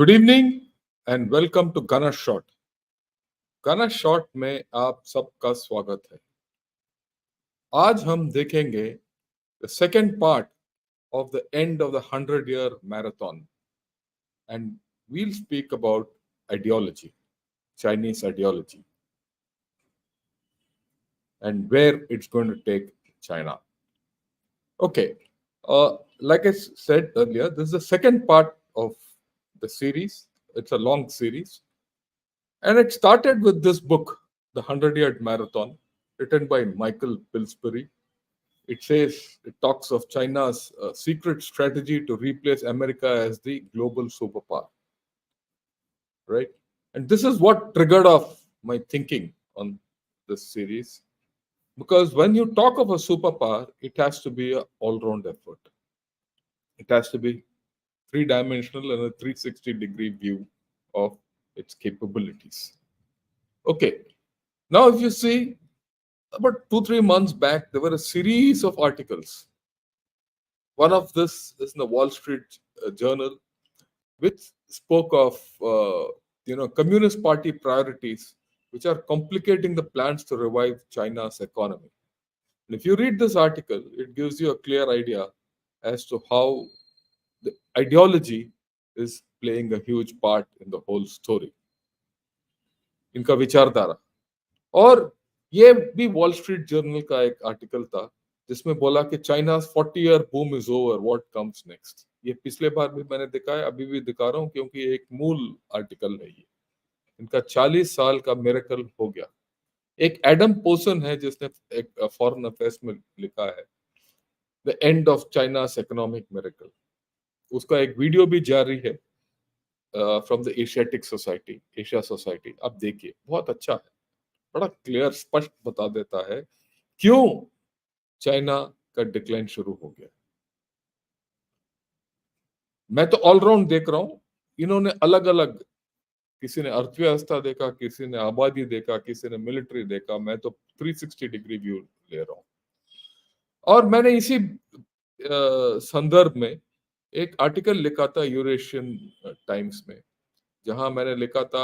Good evening and welcome to गाना शॉट। गाना शॉट में आप सबका स्वागत है। आज हम देखेंगे the second part of the end of the 100-year marathon एंड we'll speak about ideology, Chinese ideology, and where it's going to take China. Okay, like I said earlier, this is the second part of the series. It's a long series. And it started with this book, The 100-Year Marathon, written by Michael Pillsbury. It talks of China's secret strategy to replace America as the global superpower, right? And this is what triggered off my thinking on this series. Because when you talk of a superpower, it has to be an all-round effort. It has to be three-dimensional and a 360-degree view of its capabilities. Okay, now if you see, about 2-3 months back, there were a series of articles. One of this is in the Wall Street Journal, which spoke of Communist Party priorities, which are complicating the plans to revive China's economy. And if you read this article, it gives you a clear idea as to how the ideology is playing a huge part in the whole story. इनका विचारधारा। और ये भी wall street journal का एक article था जिसमें बोला कि चाइना's 40-year boom is over, what comes next। ये पिछले बार भी मैंने दिखाया, अभी भी दिखा रहा हूँ क्योंकि एक मूल आर्टिकल है ये। इनका 40 साल का मिरेकल हो गया। एक एडम पोसन है जिसने एक फॉरेन अफेयर्स में लिखा है the end of चाइना's economic miracle. उसका एक वीडियो भी जारी है from the Asiatic society, Asia society. आप देखिए, बहुत अच्छा है, बड़ा क्लियर स्पष्ट बता देता है क्यों चाइना का डिक्लाइन शुरू हो गया। मैं तो ऑलराउंड देख रहा हूं, इन्होंने अलग अलग, किसी ने अर्थव्यवस्था देखा, किसी ने आबादी देखा, किसी ने मिलिट्री देखा, मैं तो 360 डिग्री व्यू ले रहा हूं। और मैंने इसी संदर्भ में एक आर्टिकल लिखा था यूरेशियन टाइम्स में, जहां मैंने लिखा था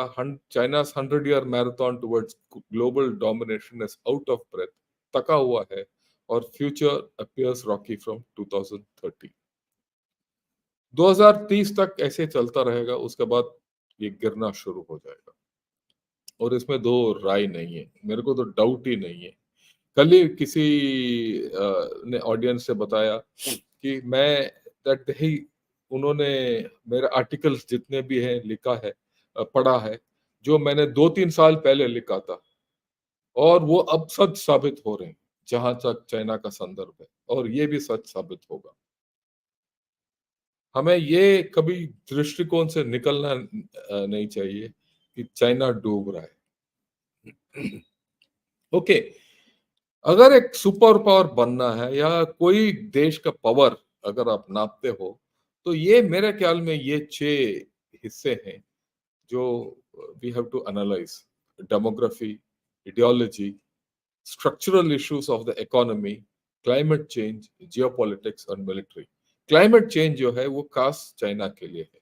China's 100-year marathon towards global domination is out of breath, थका हुआ है और फ्यूचर अपीयर्स रॉकी फ्रॉम 2030। 2030 तक ऐसे चलता रहेगा, उसके बाद ये गिरना शुरू हो जाएगा और इसमें दो राय नहीं है, मेरे को तो डाउट ही नहीं है। कल ही किसी ने ऑडियंस से बताया कि मैं दैट ही उन्होंने मेरे आर्टिकल्स जितने भी हैं लिखा है, पढ़ा है, जो मैंने 2-3 साल पहले लिखा था, और वो अब सच साबित हो रहे हैं जहां तक चाइना का संदर्भ है, और ये भी सच साबित होगा। हमें ये कभी दृष्टिकोण से निकलना नहीं चाहिए कि चाइना डूब रहा है। ओके, अगर एक सुपर पावर बनना है या कोई देश का पावर अगर आप नापते हो, तो ये मेरे ख्याल में ये 6 हिस्से हैं जो we have to analyze: demography, ideology, structural issues of the economy, climate change, geopolitics और मिलिट्री। क्लाइमेट चेंज जो है वो खास चाइना के लिए है,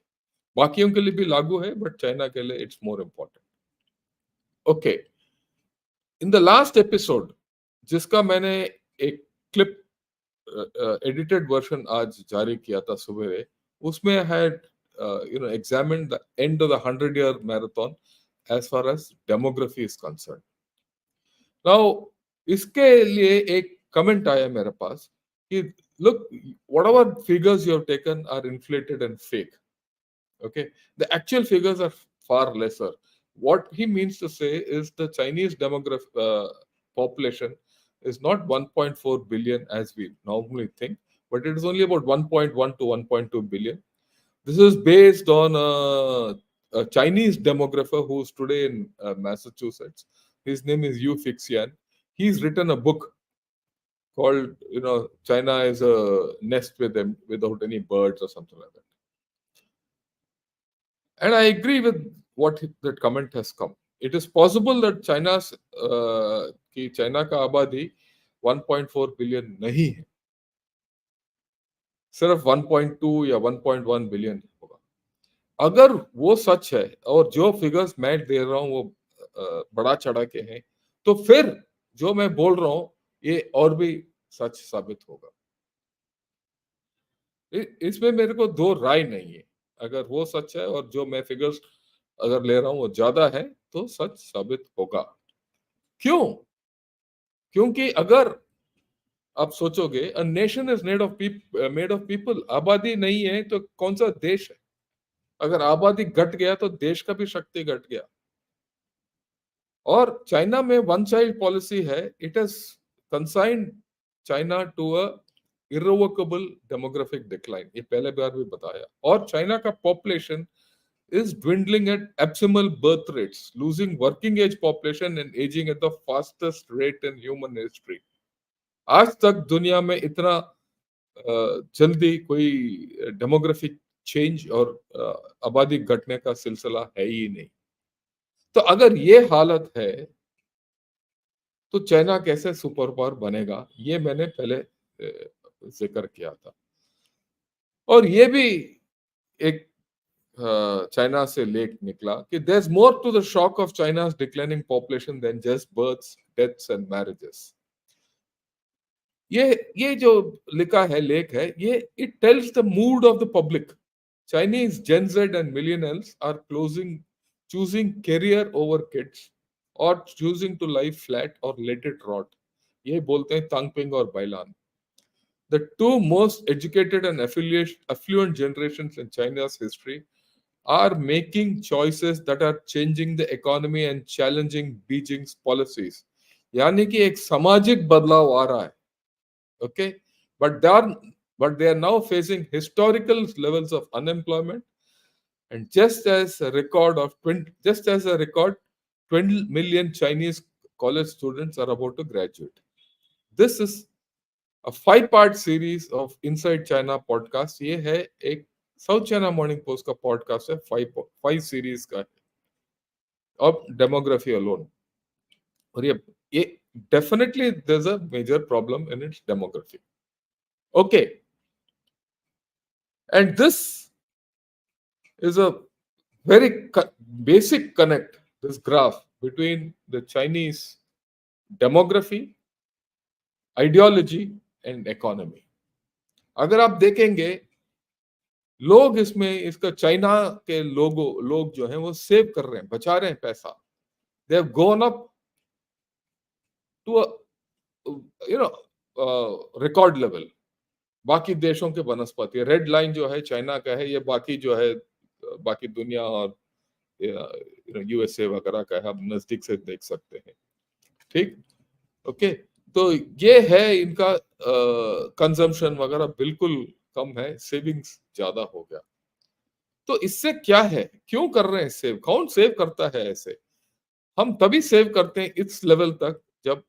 बाकियों के लिए भी लागू है, बट चाइना के लिए it's more important. Okay, in the last episode, जिसका मैंने एक क्लिप एडिटेड वर्जन आज जारी किया था सवेरे, उसमें had examined the end of the 100-year marathon as far as demography is concerned. Now, इसके लिए एक कमेंट आया मेरे पास कि look, whatever figures you have taken are inflated and fake. Okay, the actual figures are far lesser. What he means to say is the Chinese population is not 1.4 billion as we normally think, but it is only about 1.1 to 1.2 billion. This is based on a Chinese demographer who is today in Massachusetts. His name is Yu Fixian. He's written a book called, China is a nest without any birds or something like that. And I agree with what that comment has come. It is possible that China का आबादी 1.4 billion नहीं है, सिर्फ 1.2 या 1.1 billion होगा। अगर वो सच है और जो फिगर्स मैं दे रहा हूँ वो बड़ा चढ़ा के हैं, तो फिर जो मैं बोल रहा हूँ ये और भी सच साबित होगा। इसमें मेरे को दो राय नहीं है। अगर वो सच है और जो मैं फिगर्स अगर ले रहा हूँ वो ज्यादा है, तो सच साबित होगा। क्यों? क्योंकि अगर आप सोचोगे, a nation is made of people, आबादी नहीं है तो कौन सा देश है? अगर आबादी घट गया तो देश का भी शक्ति घट गया। और चाइना में वन चाइल्ड पॉलिसी है, it has consigned China to a irrevocable demographic decline, ये पहले बार भी बताया। और चाइना का population is dwindling at abysmal birth rates, losing working age population and aging at the fastest rate in human history। आज तक दुनिया में इतना जल्दी कोई डेमोग्राफिक चेंज और आबादी घटने का सिलसिला है ही नहीं। तो अगर ये हालत है तो चाइना कैसे सुपर पावर बनेगा, ये मैंने पहले जिक्र किया था। और ये भी एक चाइना से लेख निकला कि there is more to the shock of China's declining population than just births, deaths and marriages. ये जो लिखा है लेख है, ये it tells the mood of the public. Chinese Gen Z and millionaires are closing choosing career over kids और choosing to live flat और let it rot. ये बोलते हैं तांगपिंग और बाइलान। The two most educated and affluent generations in China's history are making choices that are changing the economy and challenging Beijing's policies। यानी कि एक सामाजिक बदलाव आ रहा है। Okay, but they are now facing historical levels of unemployment, and just as a record 20 million Chinese college students are about to graduate। This is a 5 part series of Inside China podcast। ये है एक South China Morning Post का podcast है, five series का है of demography alone. और ये definitely there is a major problem in its demography. Okay, and this is a very basic connect, this graph between the Chinese demography, ideology and economy। अगर आप देखेंगे, लोग इसमें इसका चाइना के लोग जो हैं वो सेव कर रहे हैं, बचा रहे हैं पैसा। They have gone up to you know record level. बाकी देशों के बनस्पति, रेड लाइन जो है चाइना का है, ये बाकी जो है बाकी दुनिया और यूएसए वगैरह का है, आप नजदीक से देख सकते हैं। ठीक, ओके। तो ये है इनका कंजम्पशन वगैरह बिल्कुल कम है, सेविंग्स ज्यादा हो गया। तो इससे क्या है, क्यों कर रहे हैं सेव, कौन सेव करता है ऐसे? हम तभी सेव करते हैं इस लेवल तक जब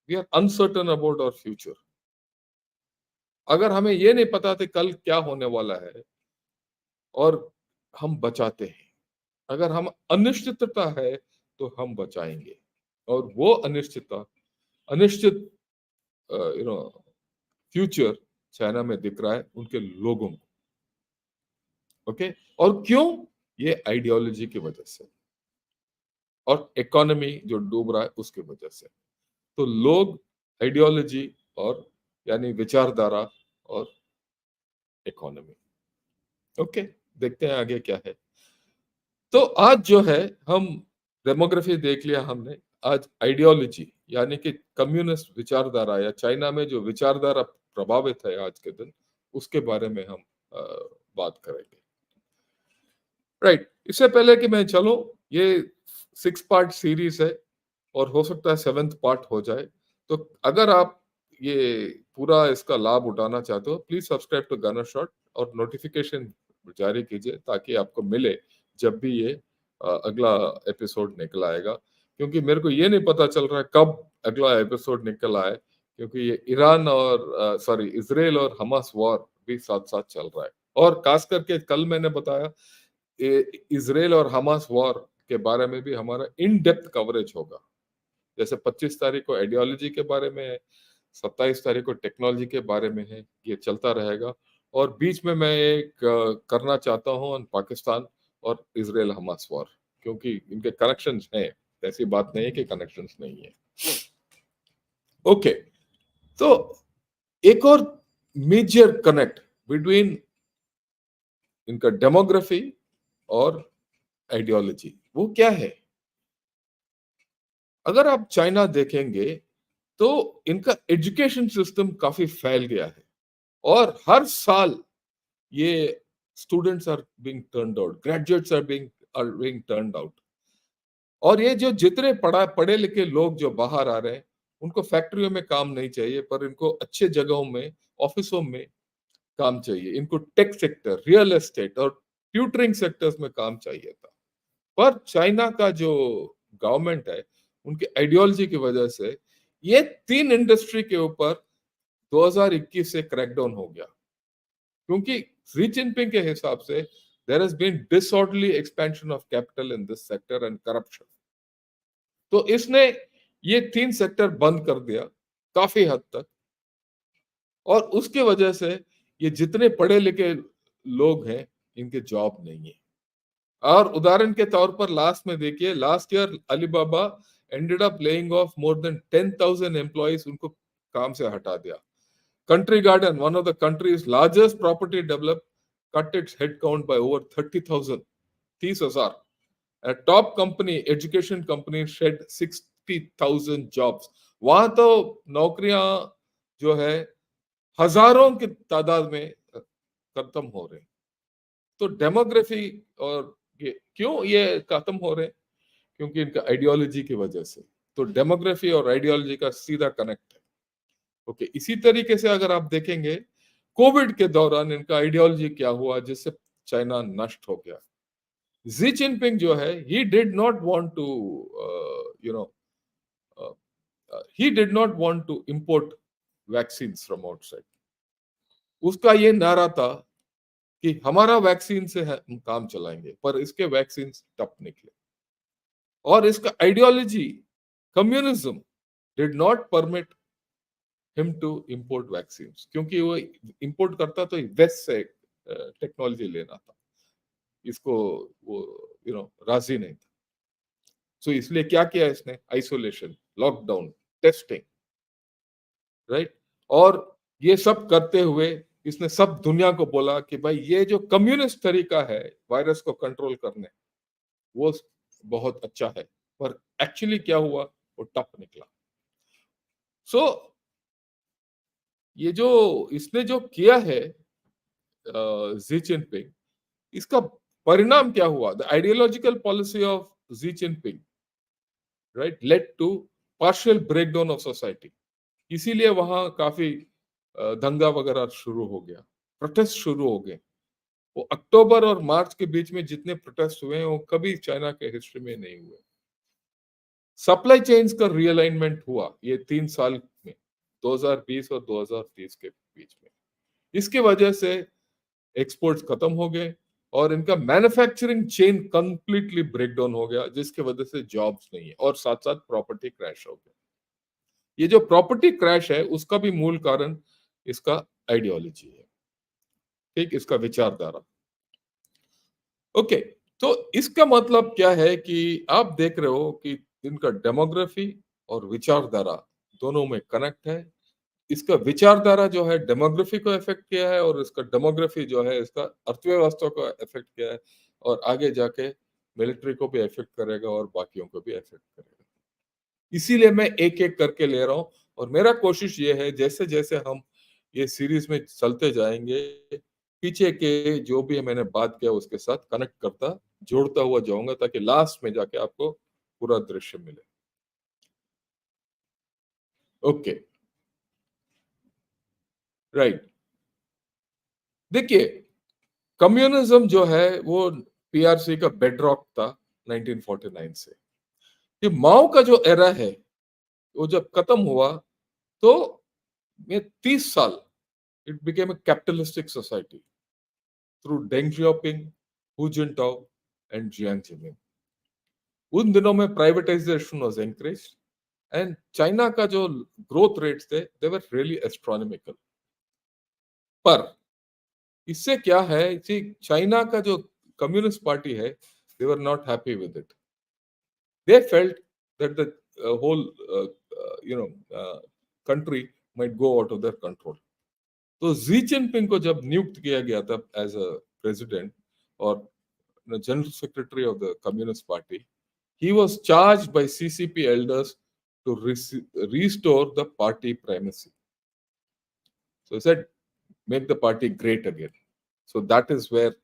we are uncertain about our future. अगर हमें ये नहीं पता था कल क्या होने वाला है और हम बचाते हैं। अगर हम अनिश्चितता है तो हम बचाएंगे। और वो अनिश्चित फ्यूचर चाइना में दिख रहा है उनके लोगों को। ओके, और क्यों? ये आइडियोलॉजी की वजह से और इकोनॉमी जो डूब रहा है उसकी वजह से। तो लोग, आइडियोलॉजी और यानी विचारधारा और इकोनॉमी। ओके, देखते हैं आगे क्या है। तो आज जो है हम डेमोग्राफी देख लिया हमने, आज आइडियोलॉजी यानी कि कम्युनिस्ट विचारधारा या चाइना में जो विचारधारा प्रभावित है आज के दिन, उसके बारे में हम बात करेंगे। राइट, इससे पहले कि मैं चलो, ये 6 पार्ट सीरीज है और हो सकता है 7th पार्ट हो जाए। तो अगर आप ये पूरा इसका लाभ उठाना चाहते हो, प्लीज सब्सक्राइब टू गाना शॉट और नोटिफिकेशन जारी कीजिए ताकि आपको मिले जब भी ये अगला एपिसोड निकल आएगा। क्योंकि मेरे को ये नहीं पता चल रहा है कब अगला एपिसोड निकल आए, क्योंकि ये ईरान और इसराइल और हमास वॉर भी साथ साथ चल रहा है। और खास करके कल मैंने बताया इसराइल और हमास वॉर के बारे में भी हमारा इन डेप्थ कवरेज होगा। जैसे 25 तारीख को आइडियोलॉजी के बारे में है, 27 तारीख को टेक्नोलॉजी के बारे में है, ये चलता रहेगा। और बीच में मैं एक करना चाहता हूँ पाकिस्तान और इजराइल हमास वॉर, क्योंकि इनके कनेक्शंस हैं, ऐसी बात नहीं है कि कनेक्शंस नहीं है। ओके, तो एक और मेजर कनेक्ट बिटवीन इनका डेमोग्राफी और आइडियोलॉजी, वो क्या है? अगर आप चाइना देखेंगे तो इनका एजुकेशन सिस्टम काफी फैल गया है, और हर साल ये students are being turned out, graduates are being turned out. और ये जो जितने पढ़े लिखे लोग जो बाहर आ रहे हैं, उनको फैक्ट्रियों में काम नहीं चाहिए, पर इनको अच्छे जगहों में, ऑफिसों में काम चाहिए। इनको टेक सेक्टर, रियल एस्टेट और ट्यूटरिंग सेक्टर्स में काम चाहिए था। पर चाइना का जो गवर्नमेंट है, उनकी आइडियोलॉजी की वजह से ये तीन इंडस्ट्री के ऊपर 2021 से क्रैकडाउन हो गया, क्योंकि शी जिनपिंग के हिसाब से there has been disorderly expansion of capital in this sector and corruption. तो इसने ये तीन सेक्टर बंद कर दिया काफी हद तक, और उसके वजह से ये जितने पढ़े लिखे लोग हैं, इनके जॉब नहीं है। और उदाहरण के तौर पर लास्ट में देखिए, last year Alibaba ended up laying off more than 10,000 employees, उनको काम से हटा दिया। Country Garden, one of the country's largest property develop, cut its head count by over 30,000, 30,000। A top company, education company, shed 60,000 jobs. वहां तो नौकरियां जो है हजारों की तादाद में खत्म हो रहे हैं। तो डेमोग्राफी, और ये क्यों ये खत्म हो रहे हैं? क्योंकि इनका आइडियोलॉजी की वजह से। तो डेमोग्राफी और आइडियोलॉजी का सीधा कनेक्ट है। ओके, इसी तरीके से अगर आप देखेंगे, कोविड के दौरान इनका आइडियोलॉजी क्या हुआ जिससे चाइना नष्ट हो गया। जी जिनपिंग जो है, he did not want to you know uh, he did not want to import vaccines from outside। उसका ये नारा था कि हमारा वैक्सीन से हम काम चलाएंगे, पर इसके वैक्सीन टप निकले। और इसका ideology communism did not permit him to import vaccine, क्योंकि वो इंपोर्ट करता तो वेस्ट से टेक्नोलॉजी लेना था, इसको वो राजी नहीं था। सो इसलिए क्या किया इसने? Isolation, lockdown, testing, right. और ये सब करते हुए इसने सब दुनिया को बोला कि भाई ये जो कम्युनिस्ट तरीका है वायरस को कंट्रोल करने, वो बहुत अच्छा है। पर एक्चुअली क्या हुआ? वो टप निकला। सो ये जो इसने जो किया है जी जिनपिंग, इसका परिणाम क्या हुआ? The ideological policy of Xi Jinping, right, led to partial breakdown of society. इसीलिए वहां काफी दंगा वगैरह शुरू हो गया, प्रोटेस्ट शुरू हो गए। वो अक्टूबर और मार्च के बीच में जितने प्रोटेस्ट हुए हैं, वो कभी चाइना के हिस्ट्री में नहीं हुए। सप्लाई चेन्स का रियलाइनमेंट हुआ ये 3 साल में, 2020 और 2030 के बीच में। इसकी वजह से एक्सपोर्ट्स खत्म हो गए, और इनका मैन्युफैक्चरिंग चेन कंप्लीटली ब्रेकडाउन हो गया, जिसकी वजह से जॉब्स नहीं है, और साथ साथ प्रॉपर्टी क्रैश हो गया। ये जो प्रॉपर्टी क्रैश है, उसका भी मूल कारण इसका आइडियोलॉजी है, ठीक, इसका विचारधारा। ओके, तो इसका मतलब क्या है कि आप देख रहे हो कि इनका डेमोग्राफी और विचारधारा दोनों में कनेक्ट है। इसका विचारधारा जो है डेमोग्राफी को इफेक्ट किया है, और इसका डेमोग्राफी जो है इसका अर्थव्यवस्था को इफेक्ट किया है, और आगे जाके मिलिट्री को भी इफेक्ट करेगा और बाकियों को भी इफेक्ट करेगा। इसीलिए मैं एक एक करके ले रहा हूं, और मेरा कोशिश ये है जैसे जैसे हम ये सीरीज में चलते जाएंगे, पीछे के जो भी मैंने बात किया उसके साथ कनेक्ट करता, जोड़ता हुआ जाऊंगा, ताकि लास्ट में जाके आपको पूरा दृश्य मिले। Okay, right. देखिए, कम्युनिज्म जो है वो पीआरसी का बेडरॉक था 1949 से। ये माओ का जो एरा है, वो जब खत्म हुआ, तो ये 30 साल it became a capitalistic society through Deng Xiaoping, Hu Jintao and Jiang Zemin. उन दिनों में privatisation was encouraged, and China का जो ग्रोथ रेट्स थे, दे वर रियली एस्ट्रोनॉमिकल। पर इससे क्या है कि चाइना का जो कम्युनिस्ट पार्टी है, they were not happy with it. They felt that the whole you know country might go out of their control. तो जी जिनपिंग को जब नियुक्त किया गया था एज अ प्रेसिडेंट और general secretary of the communist party, he was charged by CCP elders to restore the party primacy. So he said, make the party great again. So that is where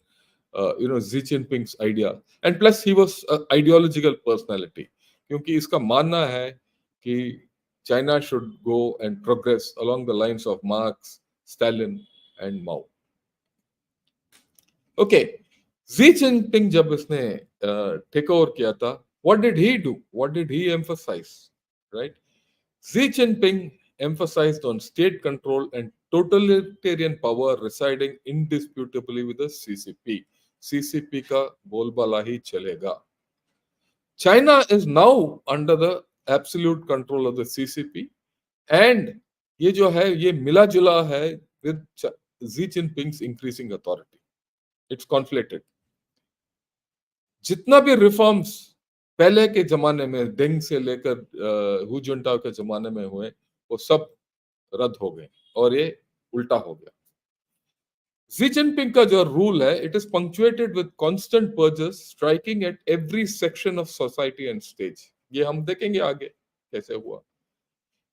Xi Jinping's idea, and plus he was an ideological personality, क्योंकि इसका मानना है कि China should go and progress along the lines of Marx, Stalin and Mao. Okay, Xi Jinping जब इसने take over किया था, what did he do? What did he emphasize? Right? Xi Jinping emphasized on state control and totalitarian power residing indisputably with the CCP. CCP का बोलबाला ही चलेगा. China is now under the absolute control of the CCP, and ये जो है ये मिला जुला है with Xi Jinping's increasing authority. It's conflicted. जितना भी रिफॉर्म्स पहले के जमाने में डेंग से लेकर हु जुंटाओ के जमाने में हुए, वो सब रद्द हो गए और ये उल्टा हो गया. Xi Jinping का जो रूल है, it is punctuated with constant purges striking at every section of society and stage. ये हम देखेंगे आगे कैसे हुआ.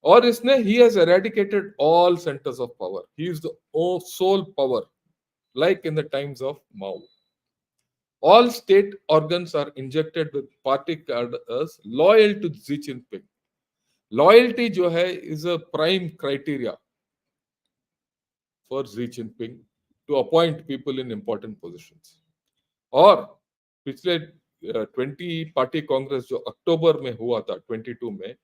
और इसने he has eradicated all centers of power. He is the sole power, like in the times of Mao. All state organs are injected with party cadres loyal to Xi Jinping. Loyalty जो है is a prime criteria for Xi Jinping to appoint people in important positions. और पिछले 20 party Congress जो अक्टूबर में हुआ था 22 में,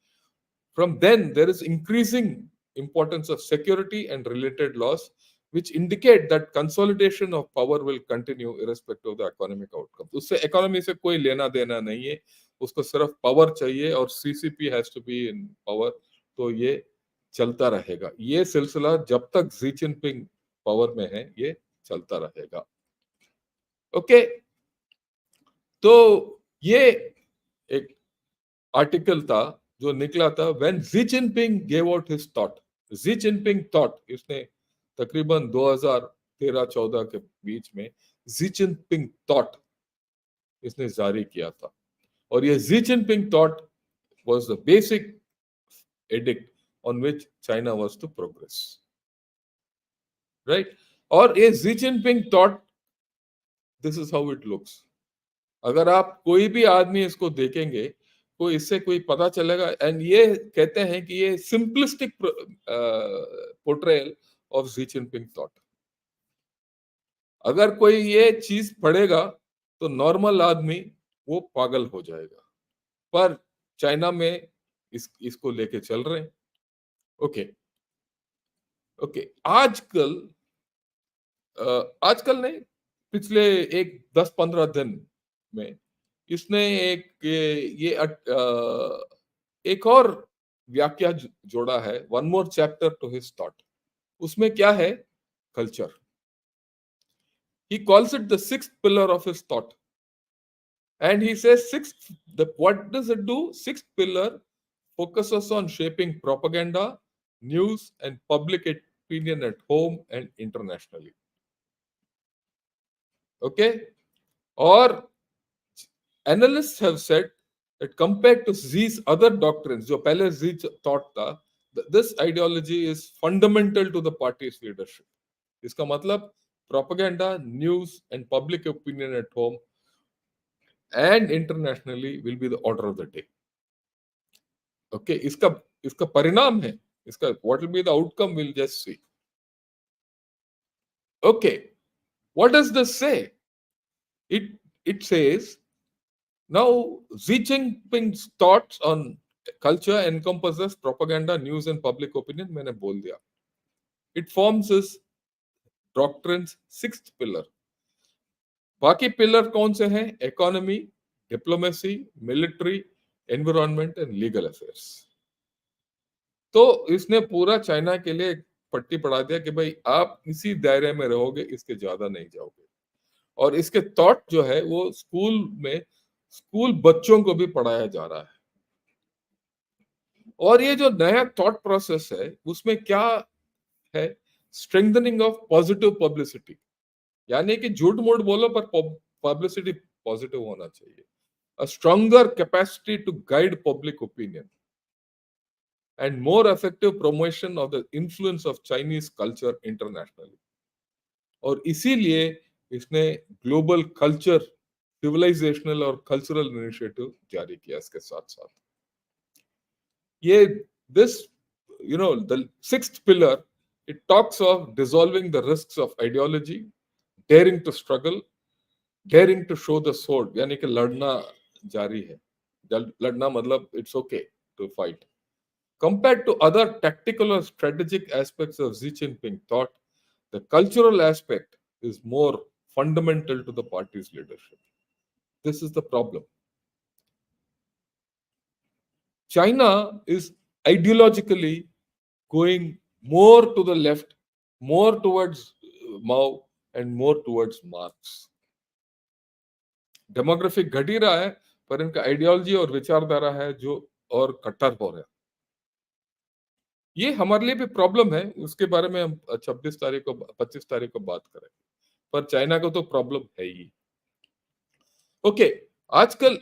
from then there is increasing importance of security and related laws which indicate that consolidation of power will continue irrespective of the economic outcome. उससे economy से कोई लेना देना नहीं है, उसको सिर्फ पावर चाहिए और CCP has to be in power. तो ये चलता रहेगा. ये सिलसिला जब तक जी जिनपिंग पावर में है ये चलता रहेगा. ओके, तो ये एक आर्टिकल था जो निकला था when Xi Jinping gave out his thought. Xi Jinping thought, इसने तकरीबन 2013-14 के बीच में Xi Jinping thought इसने जारी किया था. और ये Xi Jinping thought was the basic edict on which China was to progress. Right? और ये Xi Jinping thought, this is how it looks. अगर आप कोई भी आदमी इसको देखेंगे तो इससे कोई पता चलेगा. एंड ये कहते हैं कि ये simplistic portrayal of Xi Jinping thought. अगर कोई ये चीज पढ़ेगा तो नॉर्मल आदमी वो पागल हो जाएगा. पर चाइना में इसको लेके चल रहे हैं. ओके ओके, आजकल नहीं, पिछले 10-15 दिन में इसने एक और व्याख्या जोड़ा है. One more chapter two his thought. उसमें क्या है? Culture. He calls it the sixth pillar of his thought and he says what does it do? Sixth pillar focuses on shaping propaganda, news and public opinion at home and internationally. Okay, or analysts have said that compared to Xi's other doctrines, जो पहले Xi thought था, this ideology is fundamental to the party's leadership. इसका मतलब propaganda, news and public opinion at home and internationally will be the order of the day. Okay, इसका परिणाम है, इसका what will be the outcome, we'll just see. Okay, what does this say? It says, now Xi Jinping's thoughts on culture encompasses propaganda, news and public opinion. मैंने बोल दिया. It forms his doctrine's sixth pillar. बाकी pillar कौन से हैं? Economy, diplomacy, military, environment and legal affairs. तो इसने पूरा चाइना के लिए पट्टी पड़ा दिया कि भाई आप इसी दायरे में रहोगे, इसके ज्यादा नहीं जाओगे. और इसके थॉट जो है वो स्कूल बच्चों को भी पढ़ाया जा रहा है। और ये जो नया थॉट प्रोसेस है उसमें क्या है, स्ट्रेंथनिंग ऑफ पॉजिटिव पब्लिसिटी, यानी कि झूठ मूठ बोलो पर पब्लिसिटी पॉजिटिव होना चाहिए। A stronger capacity to guide public opinion and more effective promotion of the influence of Chinese culture internationally. और इसीलिए इसने ग्लोबल कल्चर, सिविलाइजेशनल और कल्चरल इनिशिएटिव जारी किया। इसके साथ साथ ये this the sixth pillar, it talks of dissolving the risks of ideology, daring to struggle, daring to show the sword, यानी कि लड़ना जारी है। लड़ना मतलब it's okay to fight. Compared to other tactical or strategic aspects of Xi Jinping thought, the cultural aspect is more fundamental to the party's leadership. This is the problem. China is ideologically going more to the left, more towards Mao, and more towards Marx. Demographic घट ही रहा है, पर इनका ideology और विचारधारा है जो और कट्टर हो रहा है। ये हमारे लिए भी प्रॉब्लम है, उसके बारे में हम 25 तारीख को बात करेंगे। पर चाइना को तो प्रॉब्लम है ही। ओके, आजकल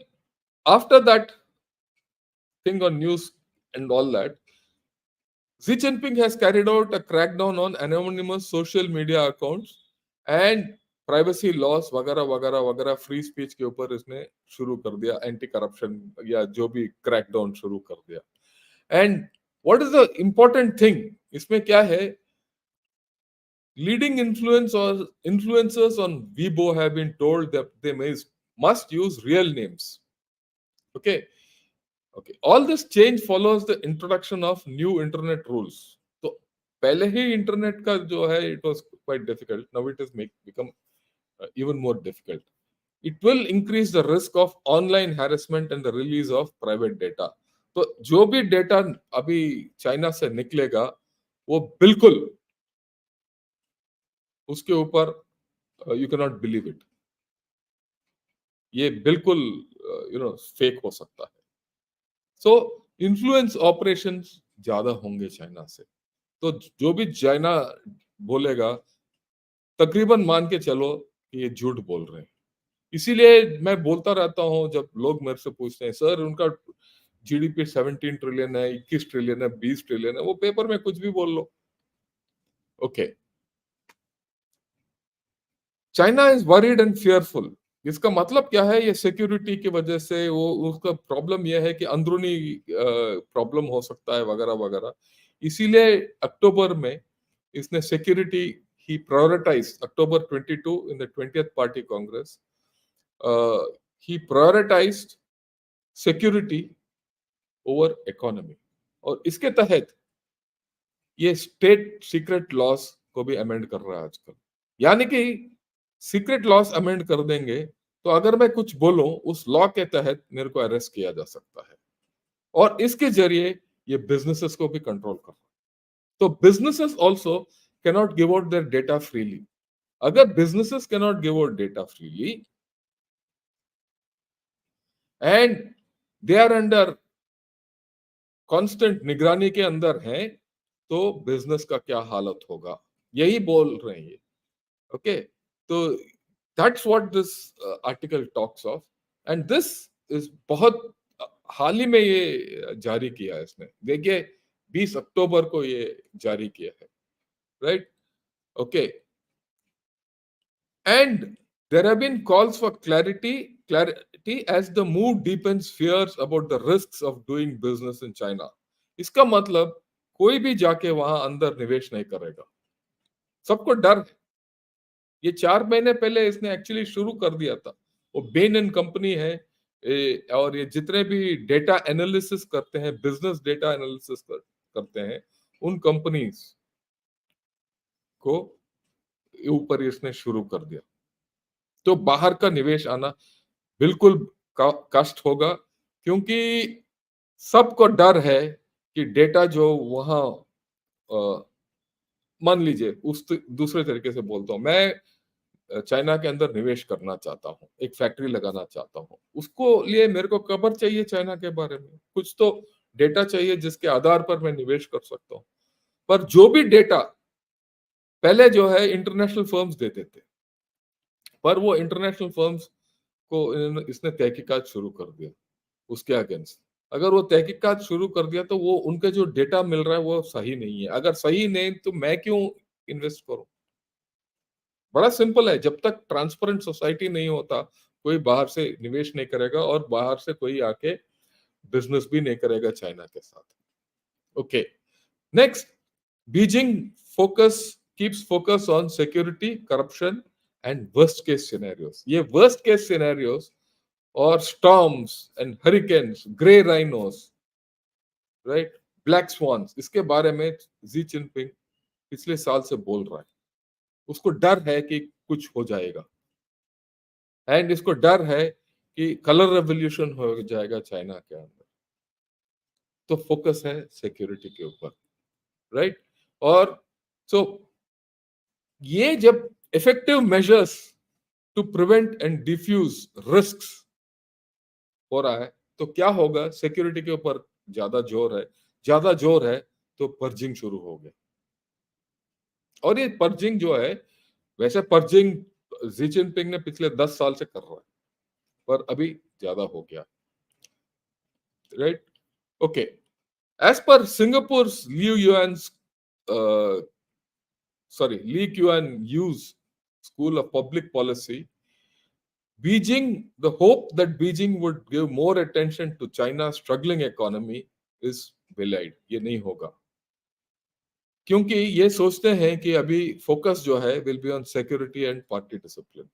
after that thing on news and all that, Xi Jinping has carried out a crackdown on anonymous social media accounts and privacy loss वगैरह वगैरह वगैरह, फ्री स्पीच के ऊपर इसने शुरू कर दिया, एंटी करप्शन या जो भी क्रैकडाउन शुरू कर दिया। And what is the important thing इसमें क्या है, leading influencers on Weibo have been told that they must use real names. Okay, okay. All this change follows the introduction of new internet rules. तो पहले ही internet का जो है it was quite difficult. Now it has become even more difficult. It will increase the risk of online harassment and the release of private data. तो जो भी data अभी China से निकलेगा वो बिल्कुल उसके ऊपर you can not believe it, ये बिल्कुल फेक हो सकता है। सो इन्फ्लुएंस ऑपरेशंस ज्यादा होंगे चाइना से, तो जो भी चाइना बोलेगा तकरीबन मान के चलो कि ये झूठ बोल रहे हैं। इसीलिए मैं बोलता रहता हूं, जब लोग मेरे से पूछते हैं सर उनका जीडीपी 17 ट्रिलियन है, 21 ट्रिलियन है, 20 ट्रिलियन है, वो पेपर में कुछ भी बोल लो। Okay, China is worried and fearful. इसका मतलब क्या है, ये सिक्योरिटी की वजह से, वो उसका प्रॉब्लम यह है कि अंदरूनी प्रॉब्लम हो सकता है वगैरह वगैरह। इसीलिए अक्टूबर में इसने security he prioritize, October 22 in the 20th party congress, he prioritized security over economy. और इसके तहत ये स्टेट सीक्रेट लॉस को भी अमेंड कर रहा है आजकल। यानी कि सीक्रेट लॉस अमेंड कर देंगे तो अगर मैं कुछ बोलूं उस लॉ के तहत मेरे को अरेस्ट किया जा सकता है, और इसके जरिए ये बिजनेसेस को भी कंट्रोल कर रहा है। तो businesses also cannot give out their data freely. अगर businesses cannot give out data freely and they are under constant निगरानी के अंदर हैं, तो बिजनेस का क्या हालत होगा, यही बोल रहे हैं ये। ओके, तो that's what this article talks of, and this is बहुत हाल ही में ये जारी किया है इसने। देखिए 20 अक्टूबर को ये जारी किया है, right? Okay, and there have been calls for clarity as the move deepens fears about the risks of doing business in China. इसका मतलब कोई भी जाके वहां अंदर निवेश नहीं करेगा, सबको डर है। ये 4 महीने पहले इसने एक्चुअली शुरू कर दिया था। वो बेन एंड कंपनी है, और ये जितने भी डेटा एनालिसिस करते हैं, बिजनेस डेटा एनालिसिस करते हैं, उन कंपनीज को ऊपर इसने शुरू कर दिया। तो बाहर का निवेश आना बिल्कुल कष्ट होगा, क्योंकि सबको डर है कि डेटा जो वहां मान लीजिए, उस दूसरे तरीके से बोलता हूं मैं, चाइना के अंदर निवेश करना चाहता हूँ, एक फैक्ट्री लगाना चाहता हूँ, उसको लिए मेरे को खबर चाहिए चाइना के बारे में, कुछ तो डेटा चाहिए जिसके आधार पर मैं निवेश कर सकता हूँ। पर जो भी डेटा पहले जो है इंटरनेशनल फर्म्स देते थे, पर वो इंटरनेशनल फर्म्स को इसने तहकीकात शुरू कर दिया उसके अगेंस्ट। अगर वो तहकीकात शुरू कर दिया तो वो उनके जो डेटा मिल रहा है वो सही नहीं है। अगर सही नहीं तो मैं क्यों इन्वेस्ट करूं? बड़ा सिंपल है, जब तक ट्रांसपेरेंट सोसाइटी नहीं होता कोई बाहर से निवेश नहीं करेगा और बाहर से कोई आके बिजनेस भी नहीं करेगा चाइना के साथ। Okay, next, Beijing focus keeps focus on security, corruption and worst case scenarios. ये वर्स्ट केस सिनेरियोस और storms and hurricanes, grey rhinos, right, black swans, इसके बारे में जी जिनपिंग पिछले साल से बोल रहा है। उसको डर है कि कुछ हो जाएगा, एंड इसको डर है कि कलर रेवोल्यूशन हो जाएगा चाइना के अंदर। तो फोकस है सिक्योरिटी के ऊपर, राइट। और सो ये जब effective measures to prevent and diffuse risks हो रहा है तो क्या होगा? सिक्योरिटी के ऊपर ज्यादा जोर है, ज्यादा जोर है तो पर्जिंग शुरू हो गया। और ये पर्जिंग जो है, वैसे पर्जिंग जी जिनपिंग ने पिछले 10 साल से कर रहा है, पर अभी ज्यादा हो गया, right. Okay, as per Singapore लिu yuan's Lee Kuan Yew's School of Public Policy, Beijing, the hope that Beijing would give more attention to China's struggling economy is belied. ये नहीं होगा, क्योंकि ये सोचते हैं कि अभी फोकस जो है will be on security and party discipline.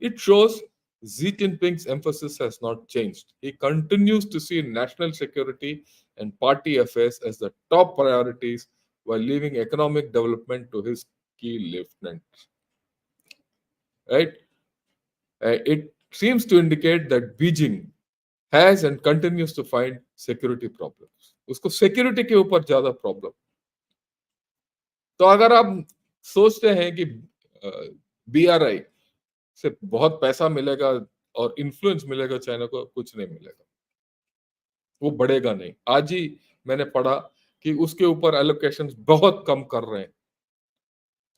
It shows Xi Jinping's emphasis has not changed. He continues to see national security and party affairs as the top priorities while leaving economic development to his key lieutenants. Right? It seems to indicate that Beijing has and continues to find security problems. उसको security के ऊपर ज्यादा problem. तो अगर आप सोचते हैं कि BRI से बहुत पैसा मिलेगा और इन्फ्लुएंस मिलेगा चाइना को, कुछ नहीं मिलेगा, वो बढ़ेगा नहीं। आज ही मैंने पढ़ा कि उसके ऊपर एलोकेशंस बहुत कम कर रहे हैं,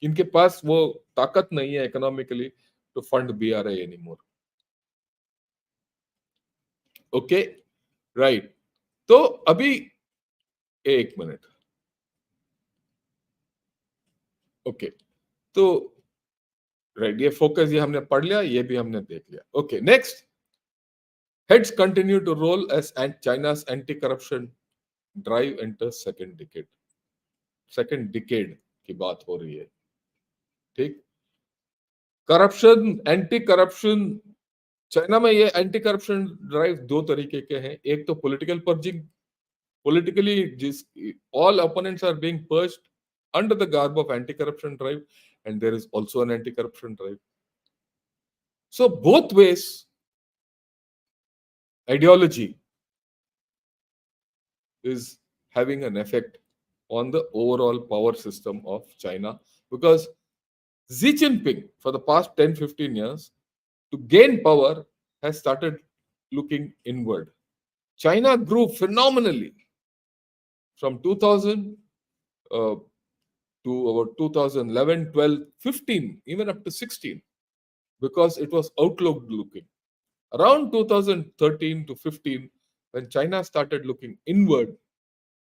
इनके पास वो ताकत नहीं है economically to fund BRI anymore. Okay, right. तो अभी एक मिनट, ओके, तो राइट, ये फोकस ये हमने पढ़ लिया, ये भी हमने देख लिया। Okay, next, heads continue to roll as China's anti-corruption drive enters second decade. Second decade की बात हो रही है, ठीक। करप्शन, एंटी करप्शन, चाइना में ये एंटी करप्शन ड्राइव दो तरीके के हैं। एक तो पॉलिटिकल पर्जिंग, politically जिस all opponents are being purged under the garb of anti corruption drive, and there is also an anti corruption drive. So both ways ideology is having an effect on the overall power system of China, because Xi Jinping for the past 10-15 years to gain power has started looking inward. China grew phenomenally from 2000 uh, to about 2011, 12, 15, even up to 16, because it was outlook looking. Around 2013 to 15, when China started looking inward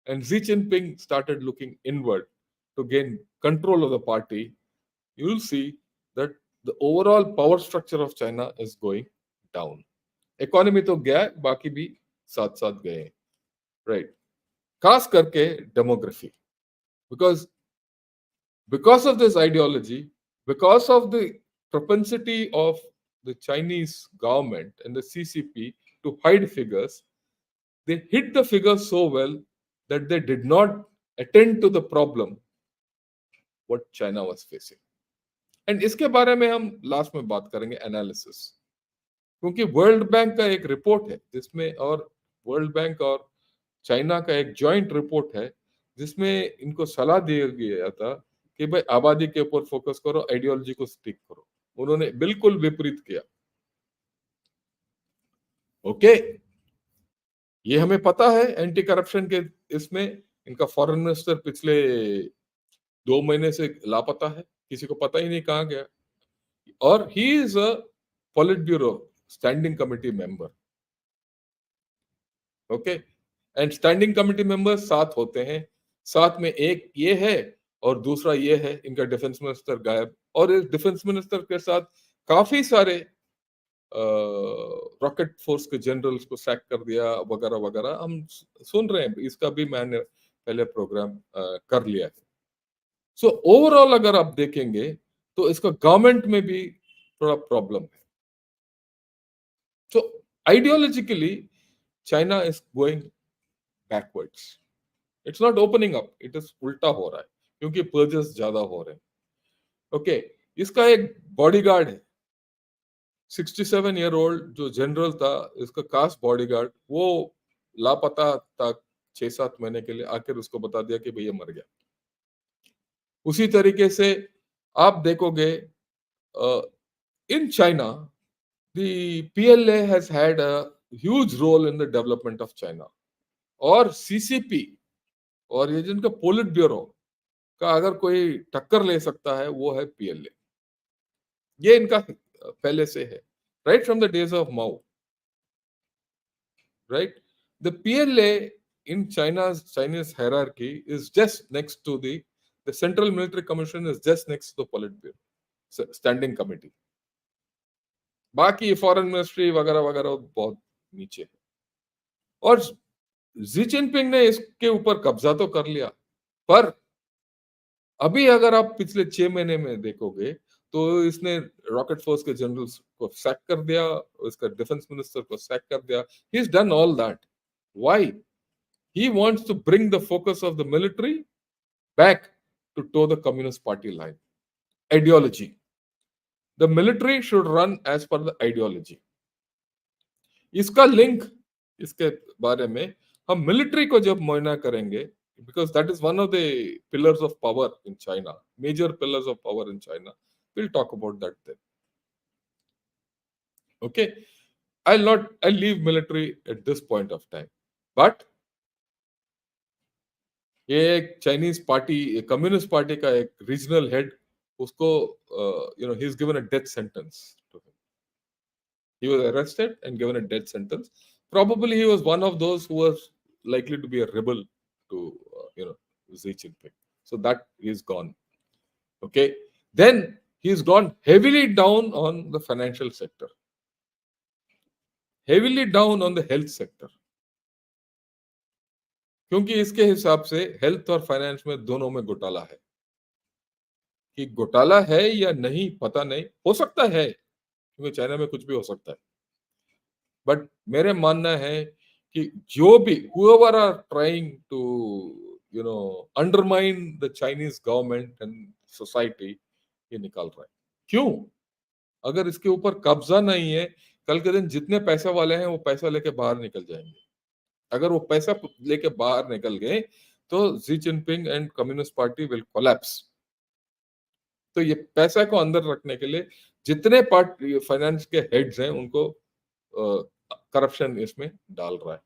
and Xi Jinping started looking inward to gain control of the party, you will see that the overall power structure of China is going down. Economy तो गया है, बाकी भी साथ साथ गए हैं, right? खास करके demography, because of this ideology, because of the propensity of the Chinese government and the CCP to hide figures, they hid the figures so well that they did not attend to the problem what China was facing. And इसके बारे में हम last में बात करेंगे, analysis, क्योंकि world bank का एक रिपोर्ट है जिसमें, और वर्ल्ड बैंक और चाइना का एक जॉइंट रिपोर्ट है जिसमें इनको सलाह दिया गया था कि भाई आबादी के ऊपर फोकस करो, आइडियोलॉजी को स्टिक करो। उन्होंने बिल्कुल विपरीत किया। ओके, ये हमें पता है एंटी करप्शन के इसमें इनका फॉरेन मिनिस्टर पिछले 2 महीने से लापता है, किसी को पता ही नहीं कहाँ गया। और he is a politburo standing committee member. Okay, and standing committee member 7 होते हैं, साथ में एक ये है और दूसरा ये है, इनका डिफेंस मिनिस्टर गायब। और इस डिफेंस मिनिस्टर के साथ काफी सारे रॉकेट फोर्स के जनरल्स को सैक कर दिया वगैरह वगैरह, हम सुन रहे हैं। इसका भी मैंने पहले प्रोग्राम कर लिया है। सो ओवरऑल अगर आप देखेंगे तो इसका गवर्नमेंट में भी थोड़ा प्रॉब्लम है। So ideologically China is going backwards, it's not opening up, it is उल्टा हो रहा है क्योंकि पर्जेस ज्यादा हो रहे हैं। ओके, इसका एक बॉडीगार्ड है, 67 ईयर ओल्ड जो जनरल था, इसका कास्ट बॉडीगार्ड, वो लापता था 6-7 महीने के लिए, आखिर उसको बता दिया कि भैया मर गया। उसी तरीके से आप देखोगे in China the PLA has had a huge role in the development of China. और सीसीपी और ये जिनका पोलिट ब्यूरो का अगर कोई टक्कर ले सकता है वो है पीएलए। ये इनका पहले से है, right from the days of Mao, right. The PLA in Chinese hierarchy is just next to the Central Military Commission is just next to the Politburo standing committee. बाकी फॉरेन मिनिस्ट्री वगैरह वगैरह बहुत नीचे है। और जी जिनपिंग ने इसके ऊपर कब्जा तो कर लिया, पर अभी अगर आप पिछले 6 महीने में देखोगे तो इसने रॉकेट फोर्स के जनरल्स को सैक कर दिया, इसका डिफेंस मिनिस्टर को सैक कर दिया। He is done all that. Why? He wants to bring the focus of the military back to toe the Communist Party line. Ideology. The military should run as per the ideology. इसका link, इसके बारे में हम military को जब मुआयना करेंगे, because that is one of the pillars of power in China, major pillars of power in China. We'll talk about that then. Okay, I'll leave military at this point of time. But ये एक Chinese party, communist party का एक regional head, उसको ही is given a death sentence to him. He was arrested and given a death sentence. Probably he was one of those who was likely to be a rebel to Xi Jinping. So that is gone. Okay, then he's gone heavily down on the financial sector, heavily down on the health sector, क्योंकि इसके हिसाब से health और finance में दोनों में घोटाला है। कि घोटाला है या नहीं पता नहीं, हो सकता है क्योंकि चाइना में कुछ भी हो सकता है। बट मेरे मानना है कि जो भी whoever are trying to undermine the Chinese government and society, ये निकाल रहा है। क्यों? अगर इसके ऊपर कब्जा नहीं है, कल के दिन जितने पैसे वाले हैं वो पैसा लेके बाहर निकल जाएंगे। अगर वो पैसा लेके बाहर निकल गए तो Xi Jinping and communist party will collapse. तो ये पैसा को अंदर रखने के लिए जितने पार्ट फाइनेंस के हेड्स हैं उनको करप्शन इसमें डाल रहा है।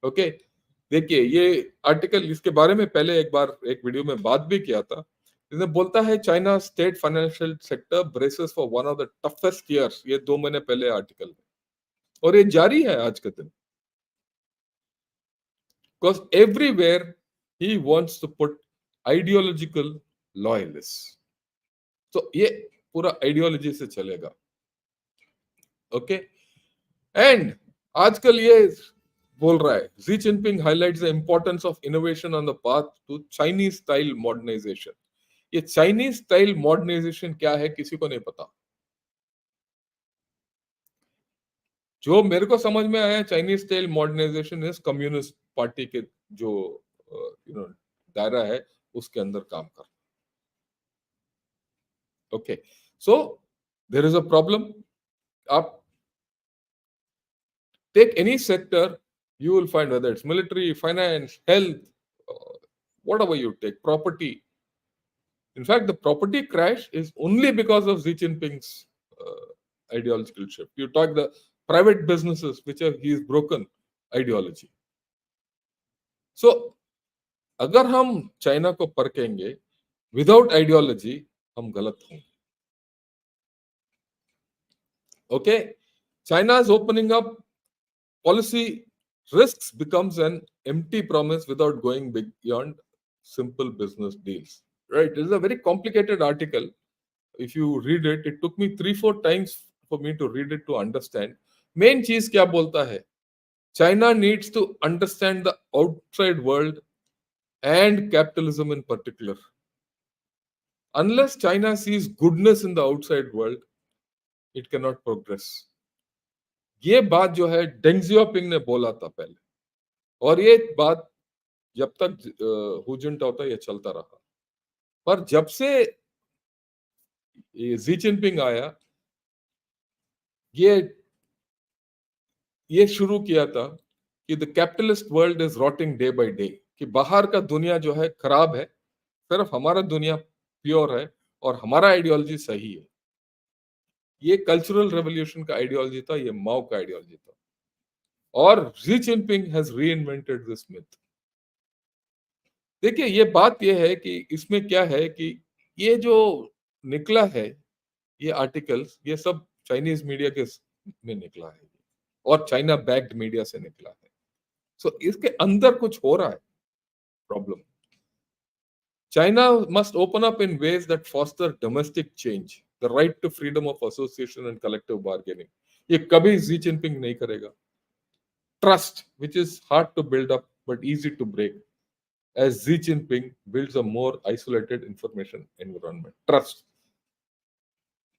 ओके, देखिए ये आर्टिकल, इसके बारे में पहले एक बार एक वीडियो में बात भी किया था। इसमें बोलता है China state financial sector braces for one of the toughest years. ये 2 महीने पहले आर्टिकल है और ये जारी है आज के दिन। Because everywhere he wants to put ideological loyalist. तो ये पूरा आइडियोलॉजी से चलेगा। ओके, एंड आजकल ये बोल रहा है, Xi Jinping highlights the importance of innovation on the path to Chinese style modernization. ये चाइनीज स्टाइल मॉडर्नाइजेशन क्या है किसी को नहीं पता। जो मेरे को समझ में आया, Chinese style modernization is communist party के जो दायरा है उसके अंदर काम कर। Okay, so there is a problem. आप take any sector, you will find whether it's military, finance, health, whatever you take, property. In fact, the property crash is only because of Xi Jinping's ideological shift. You talk the private businesses which are he is broken ideology. So अगर हम China को परखेंगे without ideology हम गलत होंगे. Okay, China is opening up policy risks becomes an empty promise without going beyond simple business deals. Right? It is a very complicated article. If you read it, it took me 3-4 times for me to read it to understand. Main चीज क्या बोलता है? China needs to understand the outside world and capitalism in particular. Unless China sees goodness in the outside world, it cannot progress. ये बात जो है Deng Xiaoping ने बोला था पहले, और ये बात जब तक हुजुंटा होता ये चलता रहा. पर जब से ये जी जिनपिंग आया, ये शुरू किया था कि the capitalist world is rotting day by day, कि बाहर का दुनिया जो है खराब है, सिर्फ हमारा दुनिया प्योर है और हमारा आइडियोलॉजी सही है. ये कल्चरल रेवोल्यूशन का आइडियोलॉजी था, ये माओ का आइडियोलॉजी था. और Xi Jinping has reinvented this myth. देखिए ये बात ये है कि इसमें क्या है कि ये जो निकला है, ये आर्टिकल्स, ये सब चाइनीज मीडिया के में निकला है और चाइना बैक्ड मीडिया से निकला है. सो इसके अंदर कुछ हो रहा है problem. China must open up in ways that foster domestic change, the right to freedom of association and collective bargaining. ये कभी जी जिनपिंग नहीं करेगा. Trust, which is hard to build up but easy to break, as Xi Jinping builds a more isolated information environment. Trust.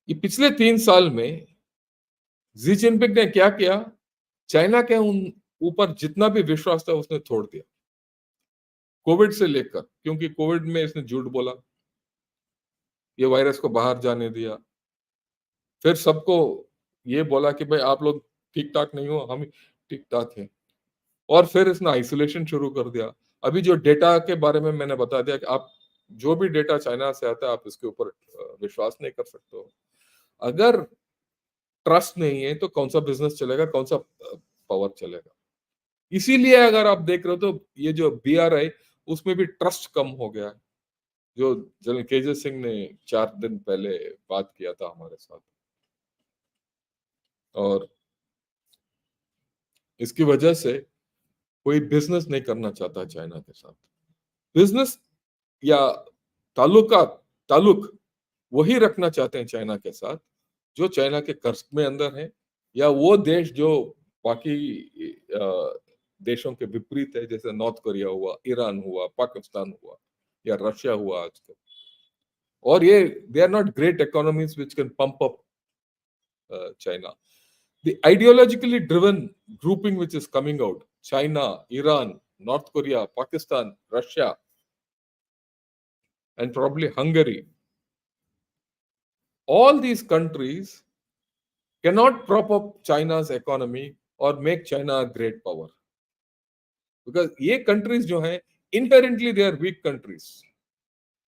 ये पिछले 3 साल में Xi Jinping ने क्या किया? चाइना के उन ऊपर जितना भी विश्वास था उसने तोड़ दिया. कोविड से लेकर, क्योंकि कोविड में इसने झूठ बोला, ये वायरस को बाहर जाने दिया, फिर सबको ये बोला कि भाई आप लोग ठीक ठाक नहीं हो, हम ठीक ठाक हैं, और फिर इसने आइसोलेशन शुरू कर दिया. अभी जो डेटा के बारे में मैंने बता दिया कि आप जो भी डेटा चाइना से आता है आप इसके ऊपर विश्वास नहीं कर सकते हो. अगर ट्रस्ट नहीं है तो कौन सा बिजनेस चलेगा, कौन सा पावर चलेगा? इसीलिए अगर आप देख रहे हो तो ये जो BRI उसमें भी ट्रस्ट कम हो गया है, जो जनरल केजे सिंह ने 4 दिन पहले बात किया था हमारे साथ. और इसकी वजह से कोई बिजनेस नहीं करना चाहता चाइना के साथ. बिजनेस या ताल्लुक वही रखना चाहते हैं चाइना के साथ जो चाइना के कर्ज में अंदर है, या वो देश जो बाकी देशों के विपरीत है, जैसे नॉर्थ कोरिया हुआ, ईरान हुआ, पाकिस्तान हुआ या रशिया हुआ आजकल. और ये they are not great economies which can pump up China. The ideologically driven grouping which is coming out, China, Iran, North Korea, Pakistan, Russia, and probably Hungary, all these countries cannot prop up China's economy or make China a great power. Because ये countries जो हैं, inherently they are weak countries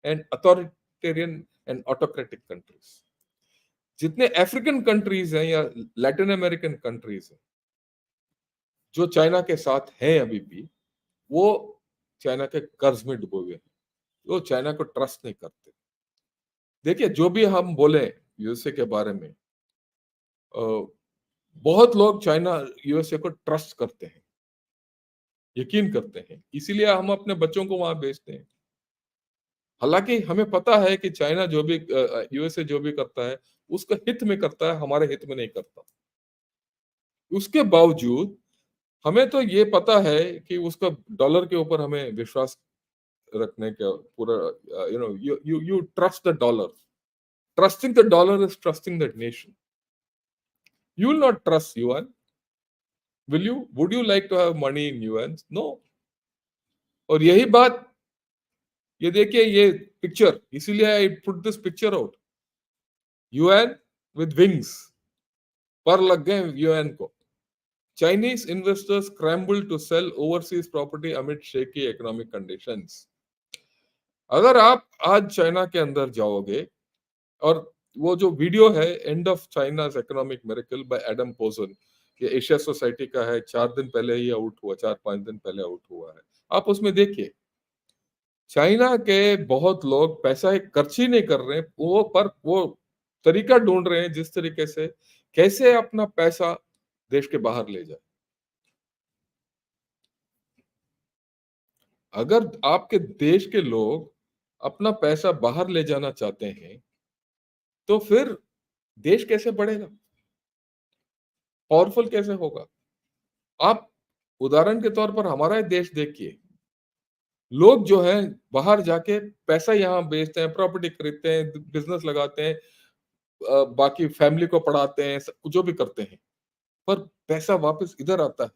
and authoritarian and autocratic countries. जितने African countries हैं या Latin American countries हैं जो China के साथ हैं अभी भी, वो चाइना के कर्ज में डूबे हुए हैं, वो चाइना को ट्रस्ट नहीं करते. देखिए जो भी हम बोले यूएसए के बारे में, बहुत लोग चाइना यूएसए को ट्रस्ट करते हैं, यकीन करते हैं, इसीलिए हम अपने बच्चों को वहां भेजते हैं. हालांकि हमें पता है कि चाइना जो भी यूएसए जो भी करता है उसका हित में करता है, हमारे हित में नहीं करता. उसके बावजूद हमें तो ये पता है कि उसका डॉलर के ऊपर हमें विश्वास रखने का पूरा, you trust the dollar. Trusting the dollar is trusting the nation. You will not trust yuan, will you? Would you like to have money in yuan? No. और यही बात, ये देखिए ये पिक्चर, इसीलिए I put this picture out. yuan with wings, पर लग गए yuan को. Chinese investors scramble to sell overseas property amid shaky economic conditions. अगर आप आज चाइना के अंदर जाओगे, और वो जो वीडियो है end of China's economic miracle bye Adam poison, ये एशिया सोसाइटी का है, 4 दिन पहले ही आउट हुआ, 4-5 दिन पहले आउट हुआ है। आप उसमें देखिए, चाइना के बहुत लोग पैसा खर्च ही नहीं कर रहे, वो तरीका ढूंढ रहे हैं जिस तरीके से कैसे अपना पैसा देश के बाहर ले जाए। अगर आपके देश के लोग अपना पैसा बाहर ले जाना चाहते हैं, तो फिर देश कैसे बढ़ेगा, पावरफुल कैसे होगा? आप उदाहरण के तौर पर हमारा ही देश देखिए, लोग जो है बाहर जाके पैसा यहाँ बेचते हैं, प्रॉपर्टी खरीदते हैं, बिजनेस लगाते हैं, बाकी फैमिली को पढ़ाते हैं, जो भी करते हैं, पर पैसा वापस इधर आता है।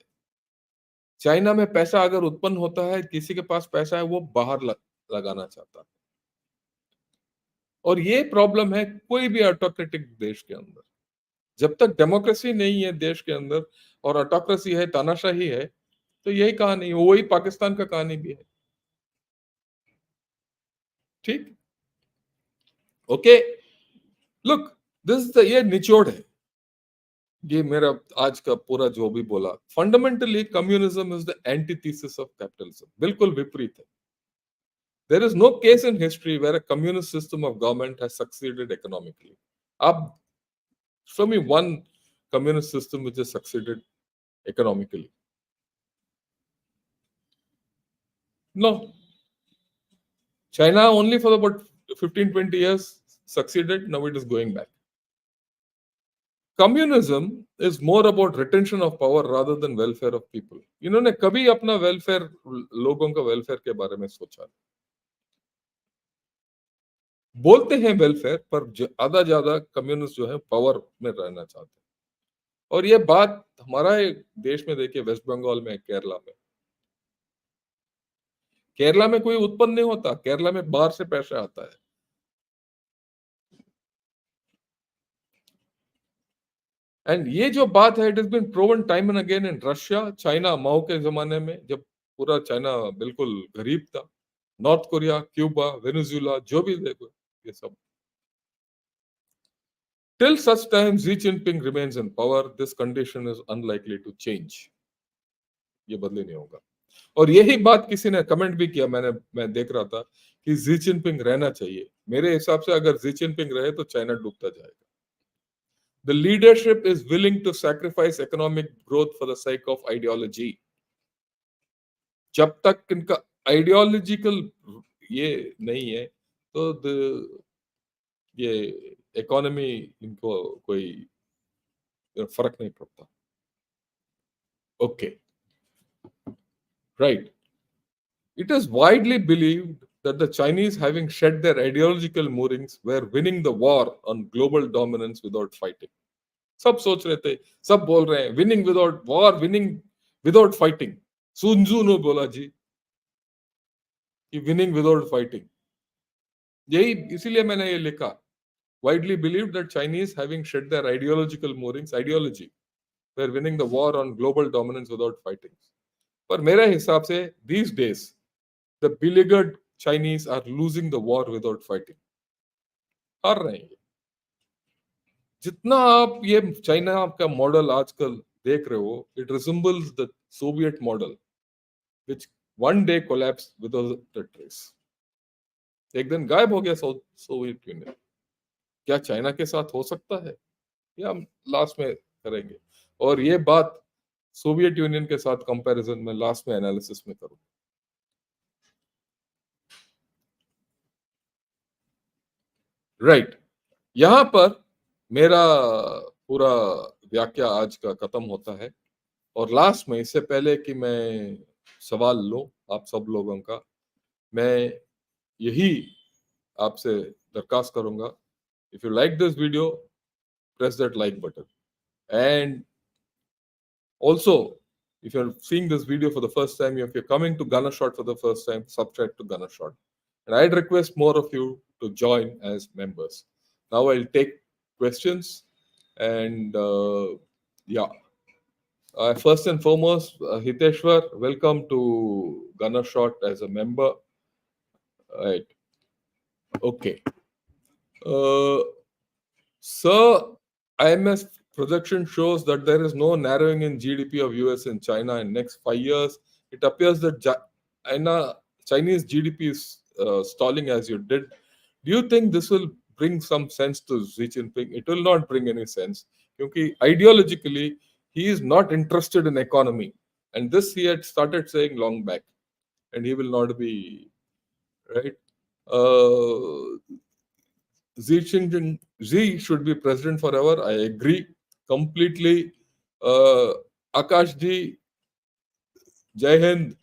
चाइना में पैसा अगर उत्पन्न होता है, किसी के पास पैसा है, वो बाहर लगाना चाहता है। और ये प्रॉब्लम है कोई भी ऑटोक्रेटिक देश के अंदर। जब तक डेमोक्रेसी नहीं है देश के अंदर और ऑटोक्रेसी है, तानाशाही है, तो यही कहानी, वही पाकिस्तान का कहानी भी है। ठीक, ओके, लुक, ये निचोड़ है, ये मेरा आज का पूरा जो भी बोला। Fundamentally communism is the antithesis of capitalism, बिल्कुल विपरीत है। There is no case in history where a communist system of government has succeeded economically. आप show me one communist system which has succeeded economically. No. China only for about 15-20 years succeeded, now it is going back. Communism is more about retention of power rather than welfare of people. इन्होंने कभी अपना welfare, लोगों का welfare के बारे में सोचा? बोलते हैं वेलफेयर, पर ज्यादा कम्युनिस्ट जो है पावर में रहना चाहते हैं। और ये बात हमारा देश में देखिए, वेस्ट बंगाल में, केरला में कोई उत्पन्न नहीं होता, केरला में बाहर से पैसा आता है। एंड ये जो बात है, it is been proven time and again in Russia, China, Mao के जमाने में जब पूरा चाइना बिल्कुल गरीब था, नॉर्थ कोरिया, क्यूबा, वेनेजुएला, जो भी देखो, ये सब। Till such time Xi Jinping remains in power, this condition is unlikely to change. ये बदले नहीं होगा। और यही बात किसी ने कमेंट भी किया, मैं देख रहा था कि जी जिनपिंग रहना चाहिए। मेरे हिसाब से अगर जी जिनपिंग रहे तो चाइना डूबता जाएगा। The leadership is willing to sacrifice economic growth for the sake of ideology. जब तक इनका आइडियोलॉजिकल ये नहीं है, तो ये इकोनॉमी इनको कोई फर्क नहीं पड़ता। Okay, right. It is widely believed that the Chinese, having shed their ideological moorings, were winning the war on global dominance without fighting. सब सोच रहे थे, सब बोल रहे हैं winning without war, winning without fighting. Sun Tzu ने बोला जी कि विनिंग विदाउट फाइटिंग। यही इसीलिए मैंने ये लिखा, widely believe that Chinese having shed their ideological moorings, ideology, were winning the war on global dominance without fighting. पर मेरे हिसाब से these days the beleaguered Chinese are losing the war without fighting. हार रहे हैं। जितना आप ये चाइना का मॉडल आजकल देख रहे हो, it resembles the Soviet model which one day collapsed without a trace. एक दिन गायब हो गया सोवियत यूनियन। क्या चाइना के साथ हो सकता है? ये हम लास्ट में करेंगे, और ये बात सोवियत यूनियन के साथ कंपैरिजन में लास्ट में एनालिसिस में करूं। राइट, यहां पर मेरा पूरा व्याख्या आज का खत्म होता है। और लास्ट में, इससे पहले कि मैं सवाल लूं आप सब लोगों का, मैं यही आपसे दरखास्त करूंगा, if you like this video, press that like button. And also, if you're seeing this video for the first time, if you're coming to Gunner Shot for the first time, subscribe to Gunner Shot. And I'd request more of you to join as members. Now I'll take questions. And yeah, first and foremost, Hiteshwar, welcome to Gunner Shot as a member. Right. Okay. So, IMF projection shows that there is no narrowing in GDP of US and China in next 5 years. It appears that China, Chinese GDP is stalling as you did. Do you think this will bring some sense to Xi Jinping? It will not bring any sense. Because ideologically, he is not interested in economy. And this he had started saying long back. And he will not be, right? Uh, Xi should be president forever. I agree completely. Uh, Akash ji, Jai Hind.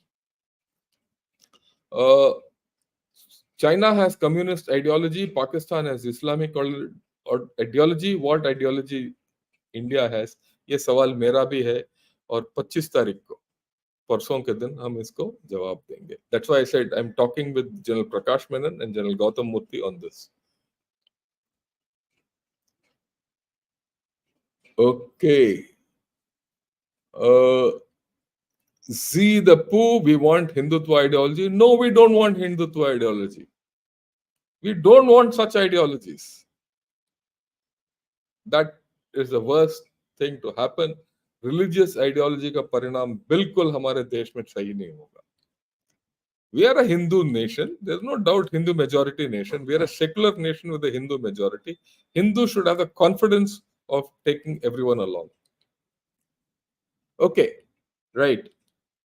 Uh, China has communist ideology. Pakistan has Islamic or ideology. What ideology India has? ये सवाल मेरा भी है और 25 तारीख को परसों के दिन हम इसको जवाब देंगे. That's why I said I'm talking with General Prakash Menon and General Gautam Murthy on this. Okay. Uh, See the poo, we want Hindutva ideology. No, we don't want Hindutva ideology. We don't want such ideologies. That is the worst thing to happen. Religious ideology का परिणाम बिल्कुल हमारे देश में सही नहीं होगा. We are a Hindu nation. There's no doubt Hindu majority nation. We are a secular nation with a Hindu majority. Hindus should have the confidence of taking everyone along. Okay, right.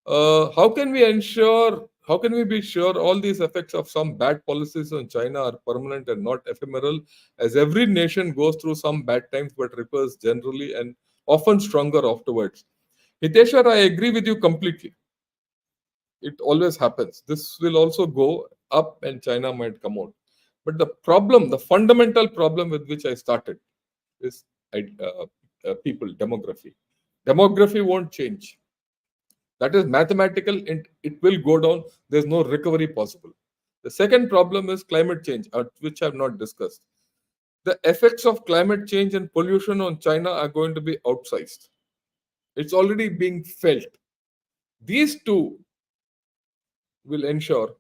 How can we ensure, how can we be sure all these effects of some bad policies on China are permanent and not ephemeral, as every nation goes through some bad times but recovers generally and often stronger afterwards? Hiteshwar, I agree with you completely. It always happens. This will also go up and China might come out. But the problem, the fundamental problem with which I started is people, demography. Demography won't change. That is mathematical and it will go down. There's no recovery possible. The second problem is climate change, which I have not discussed. The effects of climate change and pollution on China are going to be outsized. It's already being felt. These two will ensure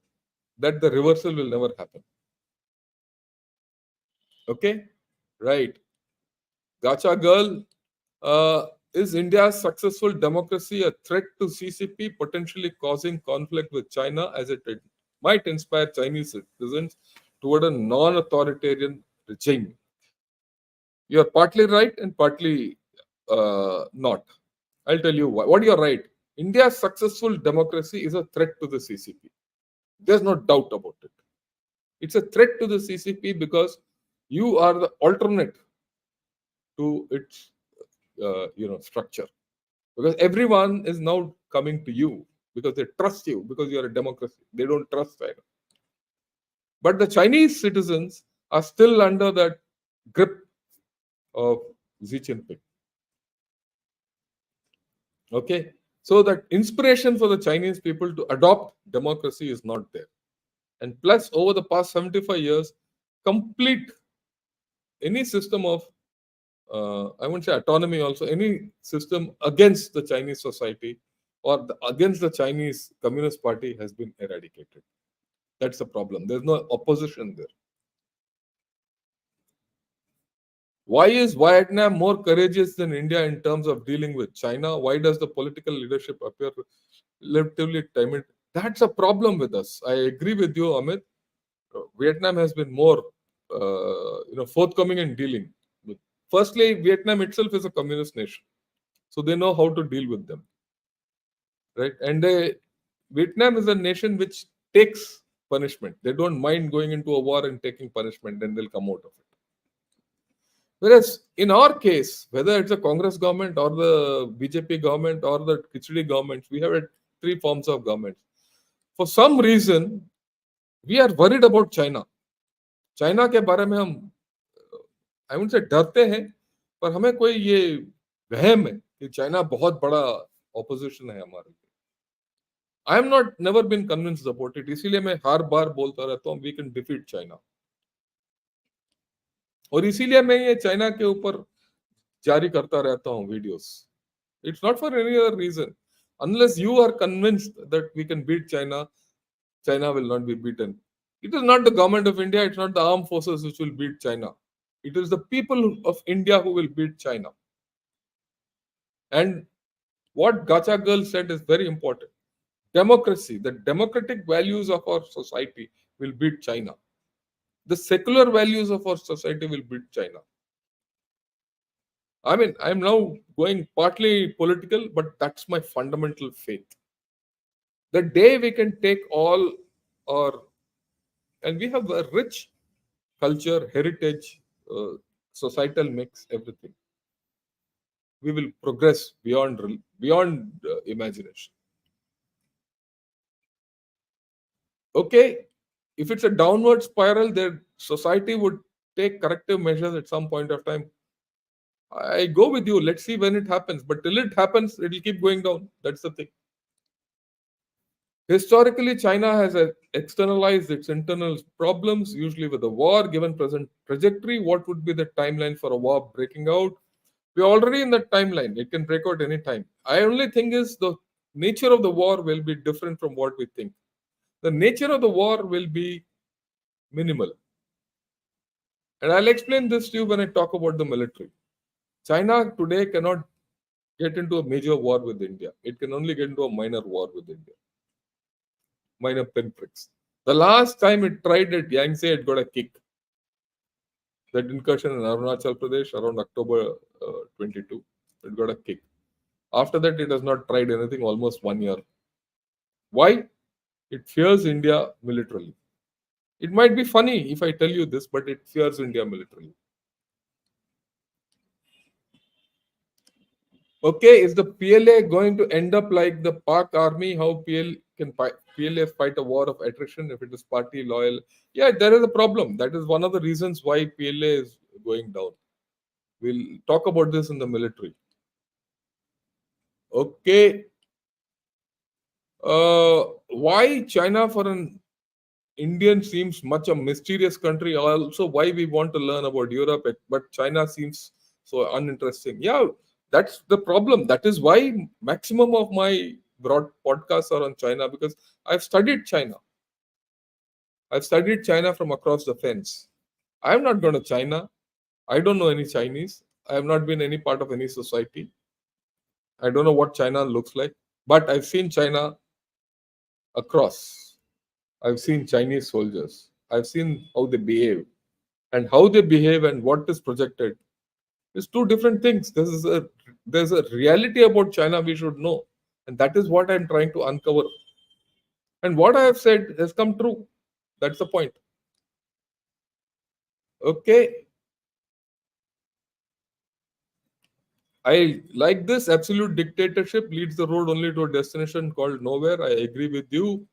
that the reversal will never happen. Okay? Right. Gacha girl, is India's successful democracy a threat to CCP, potentially causing conflict with China as it might inspire Chinese citizens toward a non authoritarian regime? You're partly right and partly not. I'll tell you why. What you're right. India's successful democracy is a threat to the CCP. There's no doubt about it. It's a threat to the CCP because you are the alternate to its structure, because everyone is now coming to you because they trust you because you are a democracy. They don't trust China. But the Chinese citizens are still under that grip of Xi Jinping. Okay, so that inspiration for the Chinese people to adopt democracy is not there. And plus, over the past 75 years, complete any system of I won't say autonomy, also any system against the Chinese society or against the Chinese Communist Party has been eradicated. That's the problem. There's no opposition there. Why is Vietnam more courageous than India in terms of dealing with China? Why does the political leadership appear relatively timid? That's a problem with us. I agree with you, Amit. Vietnam has been more, forthcoming in dealing with. Firstly, Vietnam itself is a communist nation, so they know how to deal with them, right? And Vietnam is a nation which takes punishment. They don't mind going into a war and taking punishment, and they'll come out of it. Whereas in our case, whether it's a Congress government or the BJP government or the Khichdi government, we have had three forms of government. For some reason, we are worried about China. China के बारे में हम I would say डरते हैं, पर हमें कोई ये वहम है कि चाइना बहुत बड़ा ऑपोजिशन है हमारे लिए. I am not never been convinced about it, इसीलिए मैं हर बार बोलता रहता हूँ वी कैन डिफीट चाइना. और इसीलिए मैं ये चाइना के ऊपर जारी करता रहता हूँ videos. It's not for any other reason. Unless you are convinced that we can beat China, China will not be beaten. It is not the government of India, it's not the armed forces which will beat China. It is the people of India who will beat China. And what Gacha Girl said is very important. Democracy, the democratic values of our society will beat China. The secular values of our society will beat China. I mean, I'm now going partly political, but that's my fundamental faith. The day we can take all our, and we have a rich culture, heritage, societal mix, everything. We will progress beyond imagination. Okay, if it's a downward spiral, then society would take corrective measures at some point of time. I go with you. Let's see when it happens. But till it happens, it'll keep going down. That's the thing. Historically, China has externalized its internal problems, usually with a war. Given present trajectory, what would be the timeline for a war breaking out? We're already in that timeline. It can break out any time. I only think is the nature of the war will be different from what we think. The nature of the war will be minimal. And I'll explain this to you when I talk about the military. China today cannot get into a major war with India. It can only get into a minor war with India, minor pinpricks. The last time it tried at Yangtze, it got a kick. That incursion in Arunachal Pradesh around October 22, it got a kick. After that, it has not tried anything almost 1 year. Why? It fears India militarily. It might be funny if I tell you this, but it fears India militarily. Okay, is the PLA going to end up like the Pak army? How PLA fight a war of attrition if it is party loyal? Yeah, there is a problem. That is one of the reasons why PLA is going down. We'll talk about this in the military. Okay, why China for an Indian seems much a mysterious country. Also, why we want to learn about Europe, but China seems so uninteresting. Yeah, that's the problem. That is why maximum of my broad podcasts are on China because I've studied China. I've studied China from across the fence. I'm not going to China. I don't know any Chinese. I have not been any part of any society. I don't know what China looks like, but I've seen China across. I've seen Chinese soldiers. I've seen how they behave and how they behave and what is projected is two different things. There's a reality about China we should know, and that is what I'm trying to uncover. And what I have said has come true. That's the point. Okay, I like this. Absolute dictatorship leads the road only to a destination called nowhere. I agree with you.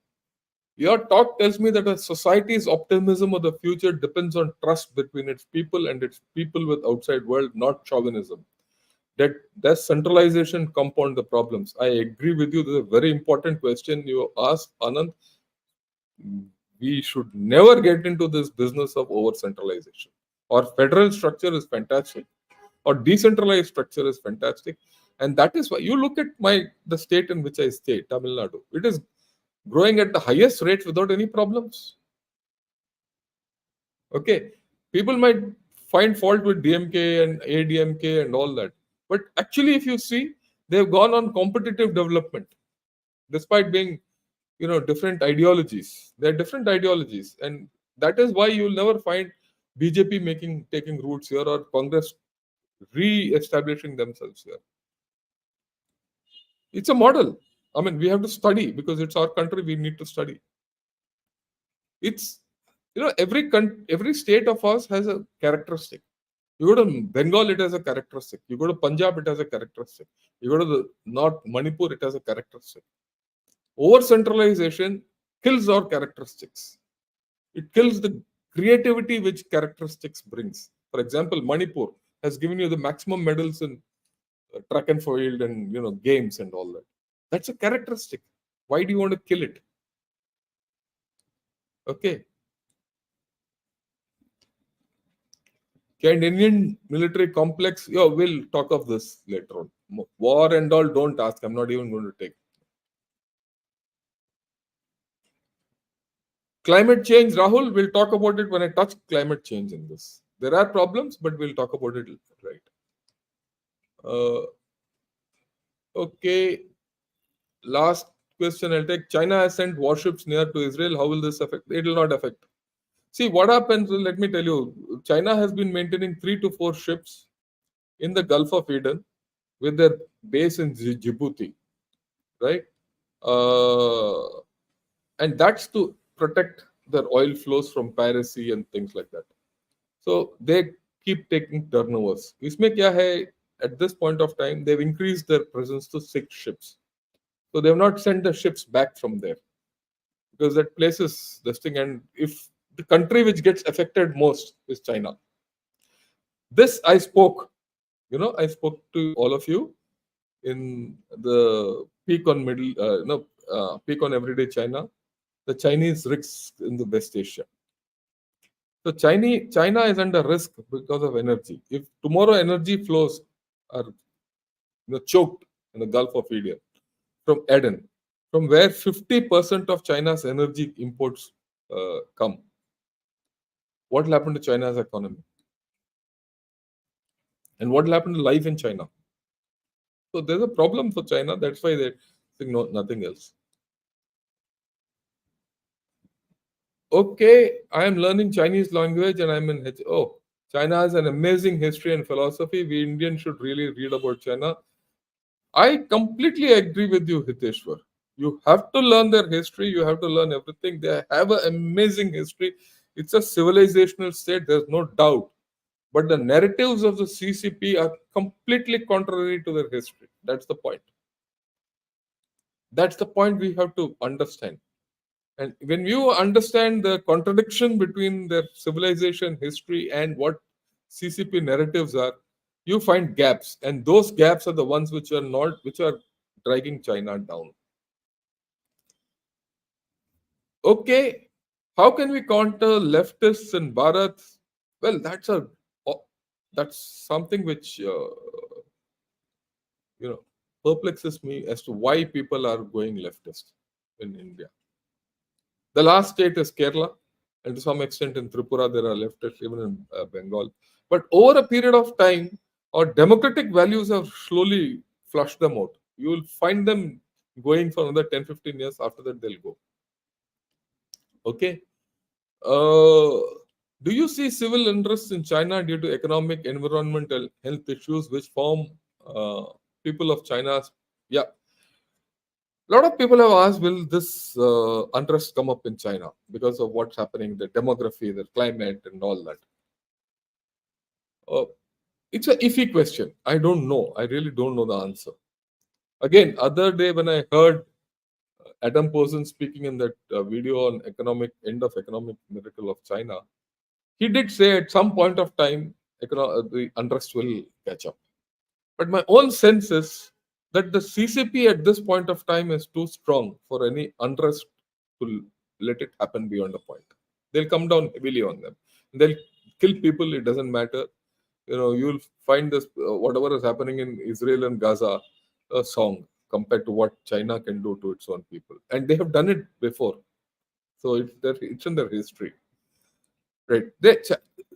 Your talk tells me that a society's optimism of the future depends on trust between its people and its people with outside world, not chauvinism. That does centralization compound the problems? I agree with you. This is a very important question you asked, Anand. We should never get into this business of over centralization. Our federal structure is fantastic. Our decentralized structure is fantastic. And that is why you look at the state in which I stay, Tamil Nadu. It is growing at the highest rate without any problems. Okay. People might find fault with DMK and ADMK and all that. But actually, if you see, they've gone on competitive development, despite being, different ideologies. They're different ideologies. And that is why you'll never find BJP taking roots here or Congress re-establishing themselves here. It's a model. I mean, we have to study because it's our country. We need to study. It's every state of ours has a characteristic. You go to Bengal, it has a characteristic. You go to Punjab, it has a characteristic. You go to the North Manipur, it has a characteristic. Over centralization kills our characteristics. It kills the creativity which characteristics brings. For example, Manipur has given you the maximum medals in track and field and games and all that. That's a characteristic. Why do you want to kill it? Okay. Can Indian military complex? Yeah, we'll talk of this later on. War and all, don't ask. I'm not even going to take. Climate change, Rahul, we'll talk about it when I touch climate change in this. There are problems, but we'll talk about it, right. Uh, okay, last question I'll take. China has sent warships near to Israel. How will this affect? It will not affect. See what happens. Let me tell you. China has been maintaining 3 to 4 ships in the Gulf of Eden with their base in Djibouti, right? Uh, and that's to protect their oil flows from piracy and things like that. So they keep taking turnovers. इसमें क्या है? At this point of time, they've increased their presence to 6 ships. So they have not sent the ships back from there because that place is this thing. And if the country which gets affected most is China. This I spoke, I spoke to all of you in the peak on peak on everyday China, the Chinese risks in the West Asia. So China is under risk because of energy. If tomorrow energy flows are choked in the Gulf of Eden, from where 50% of China's energy imports come, what will happen to China's economy? And what will happen to life in China? So there's a problem for China. That's why they're saying no, nothing else. Okay, I am learning Chinese language and I'm in China has an amazing history and philosophy. We Indians should really read about China. I completely agree with you, Hiteshwar. You have to learn their history. You have to learn everything. They have an amazing history. It's a civilizational state. There's no doubt. But the narratives of the CCP are completely contrary to their history. That's the point. That's the point we have to understand. And when you understand the contradiction between their civilization history and what CCP narratives are, you find gaps, and those gaps are the ones which are dragging China down. Okay, how can we counter leftists in Bharat? Well, that's something which perplexes me as to why people are going leftist in India. The last state is Kerala, and to some extent in Tripura there are leftists, even in Bengal. But over a period of time, our democratic values have slowly flushed them out. You will find them going for another 10, 15 years. After that, they'll go. Okay. Uh, do you see civil unrest in China due to economic, environmental, health issues which form people of China's? Yeah. A lot of people have asked, will this unrest come up in China because of what's happening, the demography, the climate, and all that? It's an iffy question. I don't know. I really don't know the answer. Again, other day when I heard Adam Posen speaking in that video on economic miracle of China, he did say at some point of time the unrest will catch up. But my own sense is that the CCP at this point of time is too strong for any unrest to let it happen beyond a point. They'll come down heavily on them. They'll kill people. It doesn't matter. You'll find this whatever is happening in Israel and Gaza a song compared to what China can do to its own people, and they have done it before. So it's in their history, right?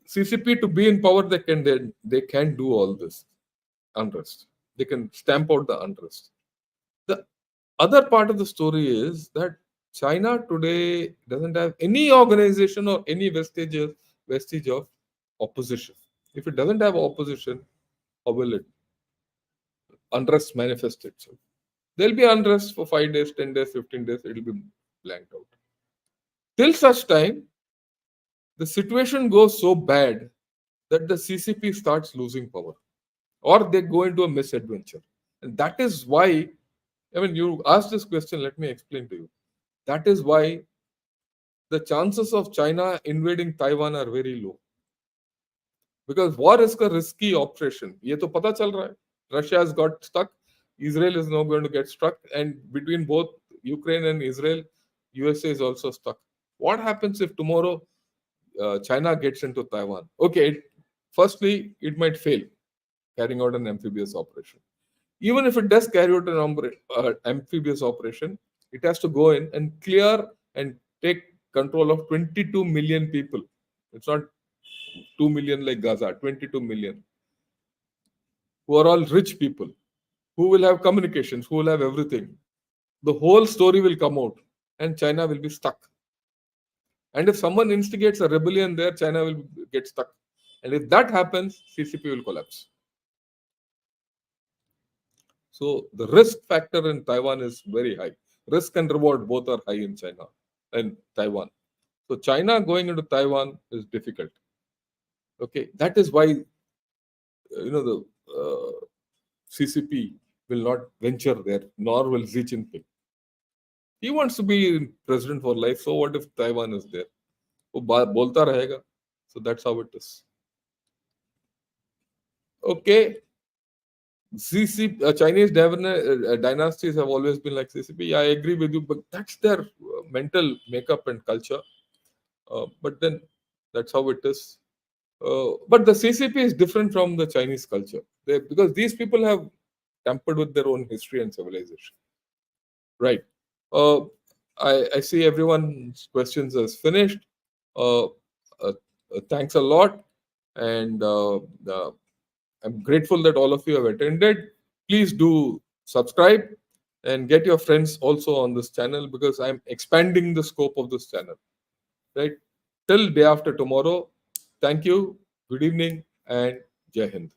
CCP to be in power, they can do all this unrest. They can stamp out the unrest. The other part of the story is that China today doesn't have any organization or any vestige of opposition. If it doesn't have opposition, how will it unrest manifest itself? There'll be unrest for 5 days, 10 days, 15 days, it'll be blanked out. Till such time, the situation goes so bad that the CCP starts losing power or they go into a misadventure. And that is why, you asked this question, let me explain to you. That is why the chances of China invading Taiwan are very low. Because war is a risky operation. ये तो पता चल रहा है. Russia has got stuck. Israel is now going to get stuck. And between both Ukraine and Israel, USA is also stuck. What happens if tomorrow China gets into Taiwan? Okay, firstly, it might fail carrying out an amphibious operation. Even if it does carry out an amphibious operation, it has to go in and clear and take control of 22 million people. It's not 2 million like Gaza, 22 million, who are all rich people, who will have communications, who will have everything. The whole story will come out and China will be stuck. And if someone instigates a rebellion there, China will get stuck. And if that happens, CCP will collapse. So the risk factor in Taiwan is very high. Risk and reward both are high in China and Taiwan. So China going into Taiwan is difficult. Okay, that is why the CCP will not venture there, nor will Xi Jinping. He wants to be president for life. So what if Taiwan is there? वो बोलता रहेगा. So that's how it is. Okay, Chinese dynasties have always been like CCP. I agree with you, but that's their mental makeup and culture. But then that's how it is. But the CCP is different from the Chinese culture because these people have tampered with their own history and civilization. Right. Uh, I see everyone's questions is finished. Uh, Thanks a lot. And I'm grateful that all of you have attended. Please do subscribe and get your friends also on this channel because I'm expanding the scope of this channel. Right. Till day after tomorrow. Thank you. Good evening and Jai Hind.